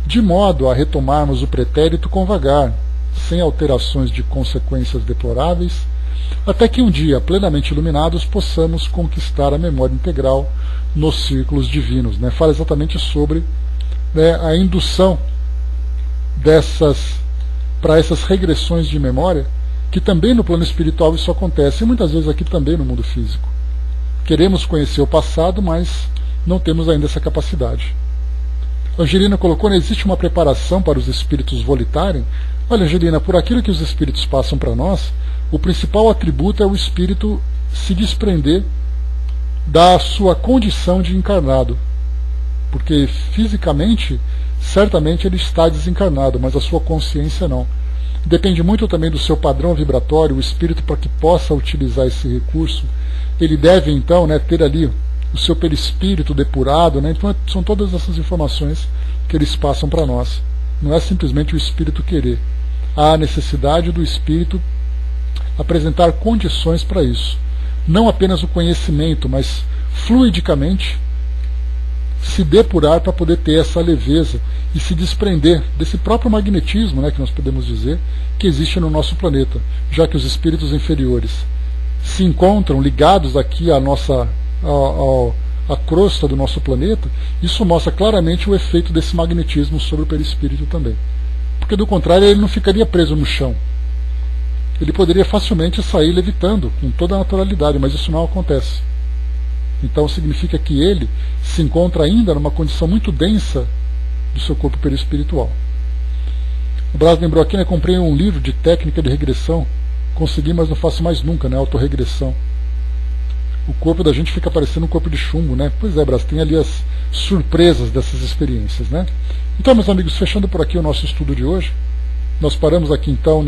Speaker 1: de modo a retomarmos o pretérito com vagar, sem alterações de consequências deploráveis, até que um dia, plenamente iluminados, possamos conquistar a memória integral nos círculos divinos. Fala exatamente sobre a indução para essas regressões de memória, que também no plano espiritual isso acontece, e muitas vezes aqui também no mundo físico. Queremos conhecer o passado, mas não temos ainda essa capacidade. Angelina colocou, existe uma preparação para os espíritos volitarem? Olha, Angelina, por aquilo que os espíritos passam para nós, o principal atributo é o espírito se desprender da sua condição de encarnado. Porque fisicamente, certamente ele está desencarnado, mas a sua consciência não. Depende muito também do seu padrão vibratório, o espírito, para que possa utilizar esse recurso. Ele deve, então, ter ali o seu perispírito depurado. Então, são todas essas informações que eles passam para nós. Não é simplesmente o espírito querer. Há a necessidade do espírito apresentar condições para isso. Não apenas o conhecimento, mas fluidicamente se depurar para poder ter essa leveza e se desprender desse próprio magnetismo, que nós podemos dizer, que existe no nosso planeta, já que os espíritos inferiores se encontram ligados aqui à crosta do nosso planeta. Isso mostra claramente o efeito desse magnetismo sobre o perispírito também. Porque do contrário ele não ficaria preso no chão. Ele poderia facilmente sair levitando com toda a naturalidade, mas isso não acontece. Então significa que ele se encontra ainda numa condição muito densa do seu corpo perispiritual. O Braz lembrou aqui, comprei um livro de técnica de regressão, consegui, mas não faço mais nunca, autorregressão. O corpo da gente fica parecendo um corpo de chumbo, Pois é, Braz, tem ali as surpresas dessas experiências, Então, meus amigos, fechando por aqui o nosso estudo de hoje, nós paramos aqui então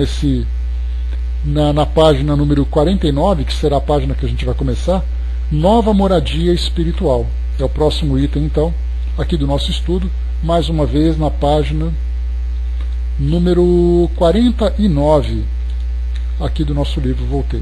Speaker 1: na página número 49, que será a página que a gente vai começar, Nova Moradia Espiritual. É o próximo item, então, aqui do nosso estudo, mais uma vez na página número 49, aqui do nosso livro Voltei.